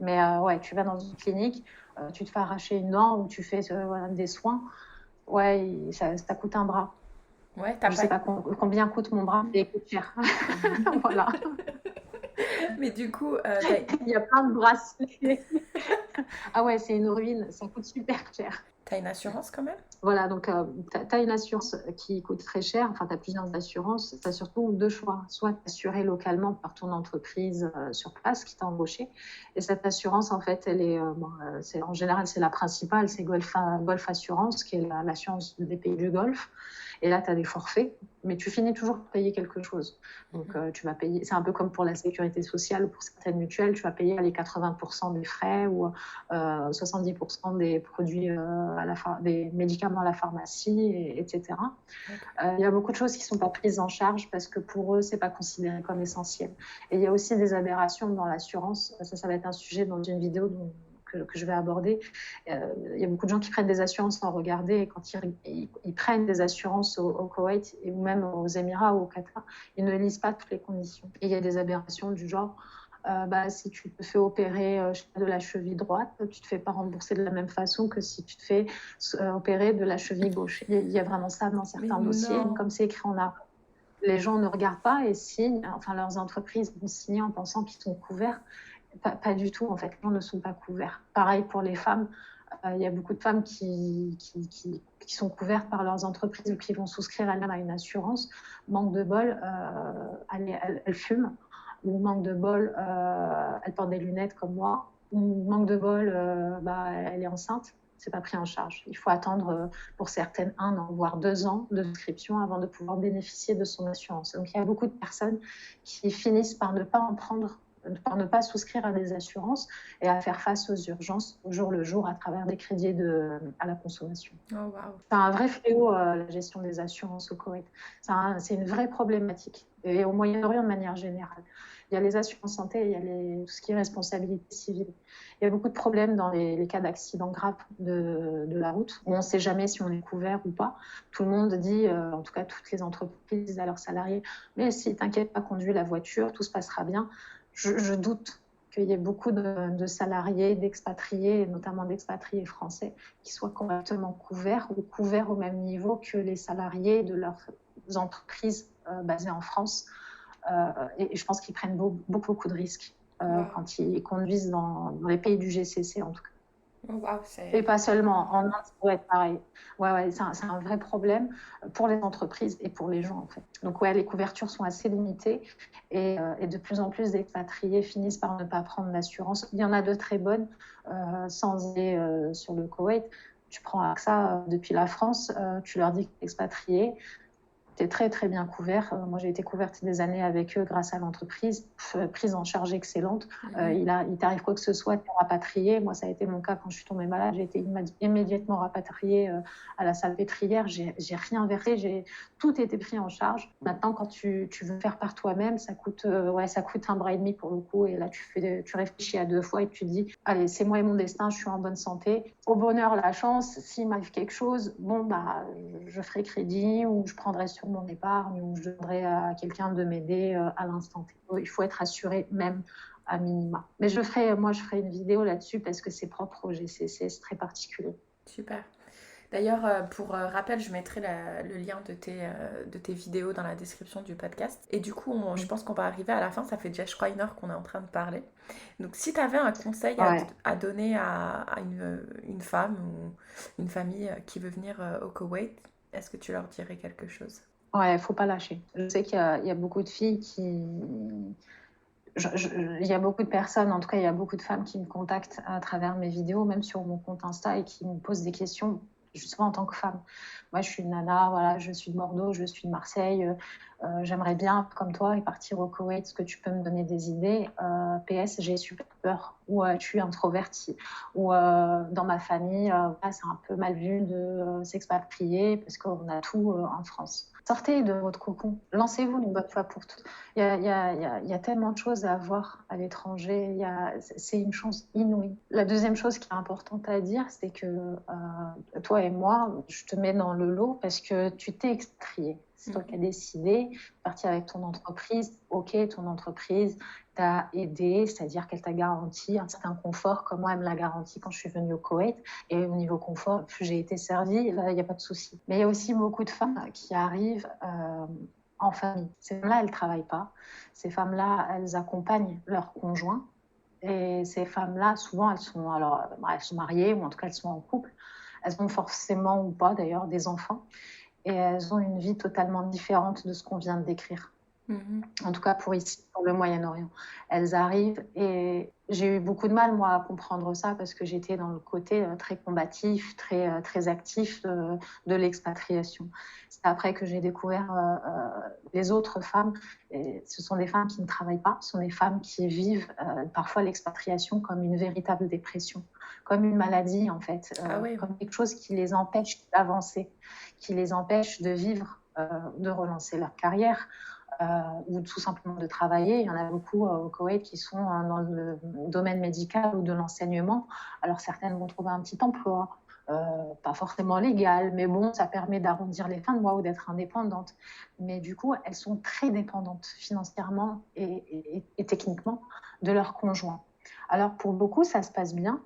Mais tu vas dans une clinique, tu te fais arracher une dent ou tu fais voilà, des soins, ouais, ça coûte un bras. Ouais, Je sais pas combien coûte mon bras, mais il coûte cher. Voilà. Mais du coup, il y a plein de bracelets. Ah ouais, c'est une ruine, ça coûte super cher. T'as une assurance quand même? Voilà, donc tu as une assurance qui coûte très cher, enfin tu as plusieurs assurances, tu as surtout deux choix, soit t'assurer localement par ton entreprise sur place qui t'a embauché, et cette assurance en fait, elle est, en général c'est la principale, c'est Golf Assurance, qui est l'assurance des pays du Golfe, et là tu as des forfaits, mais tu finis toujours par payer quelque chose. Donc tu vas payer, c'est un peu comme pour la sécurité sociale ou pour certaines mutuelles, tu vas payer les 80% des frais ou 70% des produits, des médicaments à la pharmacie, etc. Il y a beaucoup de choses qui ne sont pas prises en charge parce que pour eux, ce n'est pas considéré comme essentiel. Et il y a aussi des aberrations dans l'assurance. Ça va être un sujet dans une vidéo que je vais aborder. Il y a beaucoup de gens qui prennent des assurances sans regarder, et quand ils prennent des assurances au Koweït ou même aux Émirats ou au Qatar, ils ne lisent pas toutes les conditions. Et il y a des aberrations du genre si tu te fais opérer de la cheville droite, tu ne te fais pas rembourser de la même façon que si tu te fais opérer de la cheville gauche. Il y a vraiment ça dans certains dossiers. Comme c'est écrit en arabe, les gens ne regardent pas et signent, enfin leurs entreprises vont signer en pensant qu'ils sont couverts. Pas du tout, en fait, les gens ne sont pas couverts. Pareil pour les femmes, il y a beaucoup de femmes qui sont couvertes par leurs entreprises ou qui vont souscrire elles-mêmes à une assurance. Manque de bol, elles fument. Ou manque de bol, elle porte des lunettes comme moi. Ou manque de bol, elle est enceinte. C'est pas pris en charge. Il faut attendre pour certaines 1 an, voire 2 ans de souscription avant de pouvoir bénéficier de son assurance. Donc il y a beaucoup de personnes qui finissent par ne pas en prendre, par ne pas souscrire à des assurances et à faire face aux urgences au jour le jour à travers des crédits à la consommation. Oh, wow. C'est un vrai fléau, la gestion des assurances au Koweït. C'est une vraie problématique. Et au Moyen-Orient de manière générale. Il y a les assurances santé, il y a tout ce qui est responsabilité civile. Il y a beaucoup de problèmes dans les cas d'accidents graves de la route, où on ne sait jamais si on est couvert ou pas. Tout le monde dit, en tout cas toutes les entreprises disent à leurs salariés, mais si t'inquiète pas, conduis la voiture, tout se passera bien. Je doute qu'il y ait beaucoup de salariés, d'expatriés, notamment d'expatriés français, qui soient correctement couverts ou couverts au même niveau que les salariés de leurs entreprises basées en France. Et je pense qu'ils prennent beaucoup de risques quand ils conduisent dans les pays du GCC, en tout cas. Wow, et pas seulement. En Inde, ça doit être pareil. Ouais, c'est un vrai problème pour les entreprises et pour les gens, en fait. Donc, les couvertures sont assez limitées et de plus en plus d'expatriés finissent par ne pas prendre l'assurance. Il y en a de très bonnes, sans aller sur le Koweït. Tu prends AXA depuis la France, tu leur dis que tu es expatrié. Tu es très, très bien couvert. Moi, j'ai été couverte des années avec eux grâce à l'entreprise. Prise en charge excellente. Il t'arrive quoi que ce soit, tu es rapatrié. Moi, ça a été mon cas quand je suis tombée malade. J'ai été immédiatement rapatriée à la salpêtrière. J'ai rien versé. Tout était pris en charge. Maintenant, quand tu veux faire par toi-même, ça coûte 1 bras et demi pour le coup. Et là, tu réfléchis à 2 fois et tu te dis, allez, c'est moi et mon destin, je suis en bonne santé. Au bonheur, la chance, s'il m'arrive quelque chose, je ferai crédit ou je prendrai sur mon épargne ou je demanderai à quelqu'un de m'aider à l'instant T. Il faut être assuré même à minima. Mais je ferai une vidéo là-dessus parce que c'est propre au GCC, c'est très particulier. Super. D'ailleurs, pour rappel, je mettrai le lien de tes vidéos dans la description du podcast. Et du coup, je pense qu'on va arriver à la fin. Ça fait déjà, je crois, 1 heure qu'on est en train de parler. Donc, si tu avais un conseil à donner à une femme ou une famille qui veut venir au Koweït, est-ce que tu leur dirais quelque chose? Ouais, il ne faut pas lâcher. Je sais qu'il y a beaucoup de filles qui... il y a beaucoup de personnes, en tout cas, il y a beaucoup de femmes qui me contactent à travers mes vidéos, même sur mon compte Insta, et qui me posent des questions justement en tant que femme. Moi, je suis une nana, voilà, je suis de Bordeaux, je suis de Marseille, j'aimerais bien, comme toi, et partir au Koweït. Est-ce que tu peux me donner des idées? PS, j'ai super peur, ou je suis introvertie, ou dans ma famille, c'est un peu mal vu de s'expatrier parce qu'on a tout en France. Sortez de votre cocon, lancez-vous une bonne fois pour toutes. Il y a tellement de choses à voir à l'étranger, c'est une chance inouïe. La deuxième chose qui est importante à dire, c'est que toi et moi, je te mets dans le lot parce que tu t'es expatrié. C'est toi qui as décidé, parti avec ton entreprise. Ok, ton entreprise t'a aidé, c'est-à-dire qu'elle t'a garanti un certain confort, comme moi, elle me l'a garanti quand je suis venue au Koweït. Et au niveau confort, j'ai été servie, là, il n'y a pas de souci. Mais il y a aussi beaucoup de femmes qui arrivent en famille. Ces femmes-là, elles ne travaillent pas. Ces femmes-là, elles accompagnent leurs conjoints. Et ces femmes-là, souvent, elles sont mariées, ou en tout cas, elles sont en couple. Elles ont forcément, ou pas d'ailleurs, des enfants. Et elles ont une vie totalement différente de ce qu'on vient de décrire. En tout cas pour ici, pour le Moyen-Orient. Elles arrivent et j'ai eu beaucoup de mal, moi, à comprendre ça parce que j'étais dans le côté très combatif, très actif de l'expatriation. C'est après que j'ai découvert les autres femmes. Et ce sont des femmes qui ne travaillent pas, ce sont des femmes qui vivent parfois l'expatriation comme une véritable dépression, comme une maladie en fait, comme quelque chose qui les empêche d'avancer, qui les empêche de vivre, de relancer leur carrière. Ou tout simplement de travailler. Il y en a beaucoup au Koweït qui sont dans le domaine médical ou de l'enseignement. Alors certaines vont trouver un petit emploi, pas forcément légal, mais bon, ça permet d'arrondir les fins de mois ou d'être indépendantes. Mais du coup, elles sont très dépendantes financièrement et techniquement de leur conjoint. Alors pour beaucoup, ça se passe bien.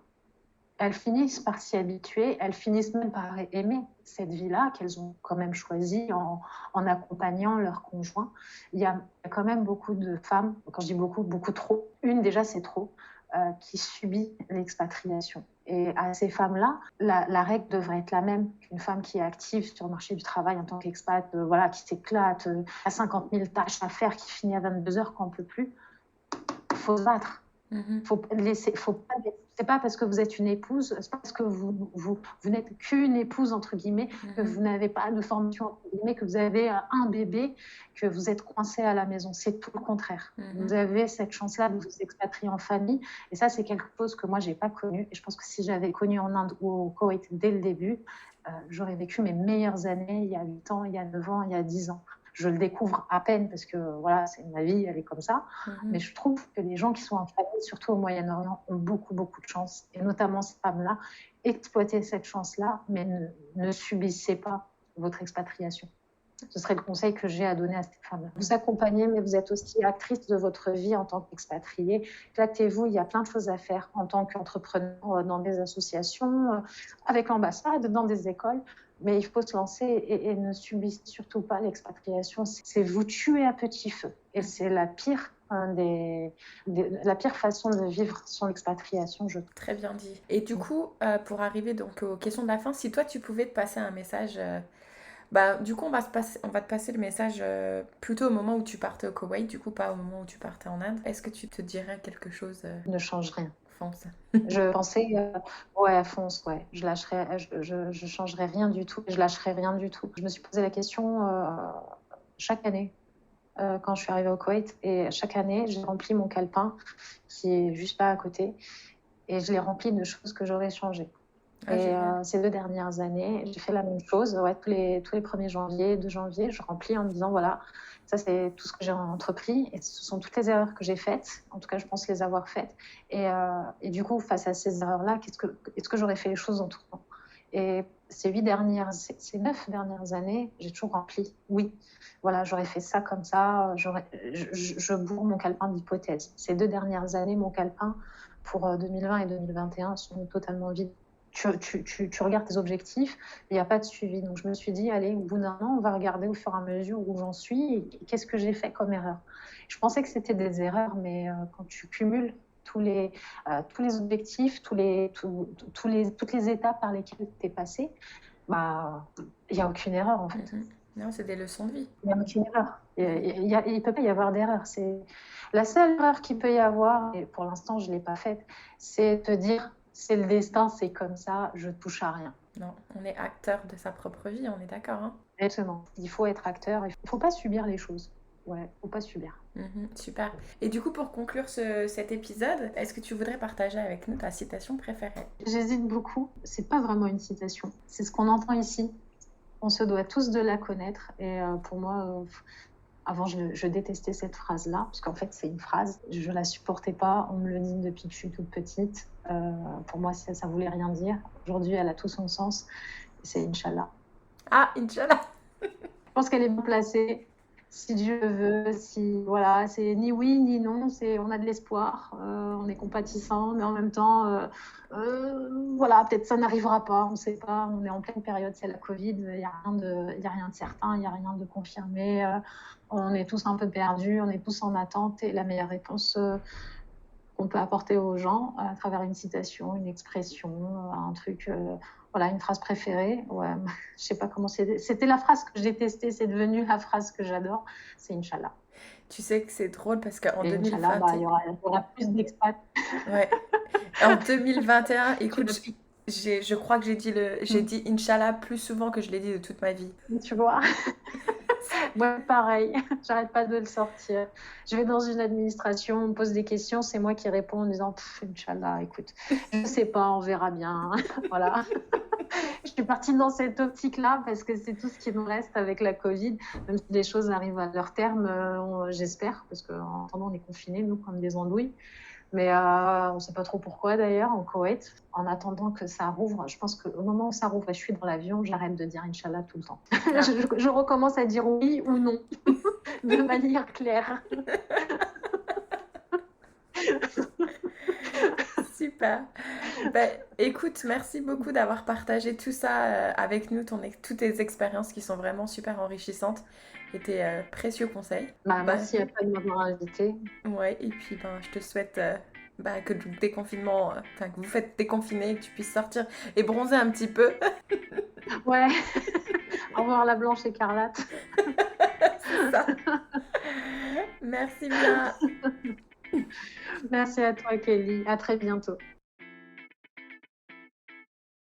Elles finissent par s'y habituer, elles finissent même par aimer cette vie-là qu'elles ont quand même choisie en accompagnant leur conjoint. Il y a quand même beaucoup de femmes, quand je dis beaucoup, beaucoup trop, une déjà c'est trop, qui subit l'expatriation. Et à ces femmes-là, la règle devrait être la même qu'une femme qui est active sur le marché du travail en tant qu'expat, qui s'éclate, a 50 000 tâches à faire, qui finit à 22 heures quand on ne peut plus. Il faut se battre. C'est pas parce que vous êtes une épouse, c'est pas parce que vous n'êtes qu'une épouse entre guillemets, que vous n'avez pas de formation entre guillemets, que vous avez un bébé, que vous êtes coincé à la maison. C'est tout le contraire. Vous avez cette chance-là de vous expatrier en famille, et ça c'est quelque chose que moi j'ai pas connu. Et je pense que si j'avais connu en Inde ou au Koweït dès le début, j'aurais vécu mes meilleures années il y a 8 ans, il y a 9 ans, il y a 10 ans. Je le découvre à peine parce que voilà, c'est ma vie, elle est comme ça. Mais je trouve que les gens qui sont en famille, surtout au Moyen-Orient, ont beaucoup, beaucoup de chance. Et notamment ces femmes-là, exploitez cette chance-là, mais ne subissez pas votre expatriation. Ce serait le conseil que j'ai à donner à ces femmes-là. Vous accompagnez, mais vous êtes aussi actrice de votre vie en tant qu'expatriée. Éclatez-vous, il y a plein de choses à faire en tant qu'entrepreneur dans des associations, avec l'ambassade, dans des écoles. Mais il faut se lancer et ne subissez surtout pas l'expatriation. C'est vous tuer à petit feu. Et c'est la pire, la pire façon de vivre son expatriation, je trouve. Très bien dit. Et du coup, pour arriver donc aux questions de la fin, si toi tu pouvais te passer un message, du coup on va te passer le message plutôt au moment où tu partais au Koweït, du coup pas au moment où tu partais en Inde. Est-ce que tu te dirais quelque chose Ne change rien. Fonce. Je pensais, fonce, ouais. Je changerais rien du tout. Je lâcherais rien du tout. Je me suis posé la question chaque année quand je suis arrivée au Koweït. Et chaque année, j'ai rempli mon calepin qui est juste là à côté. Et je l'ai rempli de choses que j'aurais changées. Ces 2 dernières années, j'ai fait la même chose. Ouais, tous les 1er janvier, 2 janvier, je remplis en me disant, voilà, ça c'est tout ce que j'ai entrepris et ce sont toutes les erreurs que j'ai faites. En tout cas, je pense les avoir faites. Et du coup, face à ces erreurs-là, est-ce que j'aurais fait les choses autrement ? Et ces 9 dernières années, j'ai toujours rempli. Oui, voilà, j'aurais fait ça comme ça. Je bourre mon calepin d'hypothèses. Ces 2 dernières années, mon calepin pour 2020 et 2021 sont totalement vides. Tu regardes tes objectifs, il n'y a pas de suivi. Donc je me suis dit, allez, au bout d'un an, on va regarder au fur et à mesure où j'en suis et qu'est-ce que j'ai fait comme erreur. Je pensais que c'était des erreurs, mais quand tu cumules tous les objectifs, toutes les étapes par lesquelles tu es passé, il n'y a aucune erreur en fait. Non, c'est des leçons de vie. Il n'y a aucune erreur. Il ne peut pas y avoir d'erreur. La seule erreur qu'il peut y avoir, et pour l'instant je ne l'ai pas faite, c'est te dire, c'est le destin, c'est comme ça, je touche à rien. Non, on est acteur de sa propre vie, on est d'accord, hein ? Exactement. Il faut être acteur, il ne faut pas subir les choses. Ouais, il ne faut pas subir. Super. Et du coup, pour conclure cet épisode, est-ce que tu voudrais partager avec nous ta citation préférée ? J'hésite beaucoup. C'est pas vraiment une citation. C'est ce qu'on entend ici. On se doit tous de la connaître. Et pour moi, avant, je détestais cette phrase-là, parce qu'en fait, c'est une phrase. Je la supportais pas. On me le dit depuis que je suis toute petite. Pour moi, ça voulait rien dire. Aujourd'hui, elle a tout son sens. C'est Inch'Allah. Ah, Inch'Allah. pense qu'elle est bien placée. Si Dieu veut, si voilà, c'est ni oui ni non, on a de l'espoir, on est compatissant, mais en même temps, voilà, peut-être ça n'arrivera pas, on ne sait pas, on est en pleine période, c'est la Covid, il n'y a rien de certain, il n'y a rien de confirmé, on est tous un peu perdus, on est tous en attente, et la meilleure réponse qu'on peut apporter aux gens à travers une citation, une expression, un truc, voilà, une phrase préférée. Ouais, je sais pas comment c'était la phrase que je détestais, c'est devenu la phrase que j'adore, c'est Inch'Allah. Tu sais que c'est drôle parce qu'en Et Inch'Allah, 2021, il y aura plus d'expats. ouais, en 2021, Tu écoute, le je crois que j'ai dit Inch'Allah plus souvent que je l'ai dit de toute ma vie. tu vois. Moi, pareil, j'arrête pas de le sortir. Je vais dans une administration, on me pose des questions, c'est moi qui réponds en disant Inch'Allah, écoute, je sais pas, on verra bien. Voilà. Je suis partie dans cette optique-là parce que c'est tout ce qui nous reste avec la Covid. Même si les choses arrivent à leur terme, j'espère, parce qu'en attendant, on est confinés, nous, comme des andouilles. Mais on ne sait pas trop pourquoi d'ailleurs, en Koweït. En attendant que ça rouvre, je pense qu'au moment où ça rouvre et je suis dans l'avion, j'arrête de dire Inch'Allah tout le temps. Ah. Je recommence à dire oui ou non, de manière claire. Super. Ben, écoute, merci beaucoup d'avoir partagé tout ça avec nous, toutes tes expériences qui sont vraiment super enrichissantes et tes précieux conseils. Merci à toi de m'avoir invitée. Ouais, et puis je te souhaite que le déconfinement, que vous faites déconfiner, que tu puisses sortir et bronzer un petit peu. Ouais. Au revoir la blanche écarlate. C'est ça. Merci bien. Merci à toi, Kelly. À très bientôt.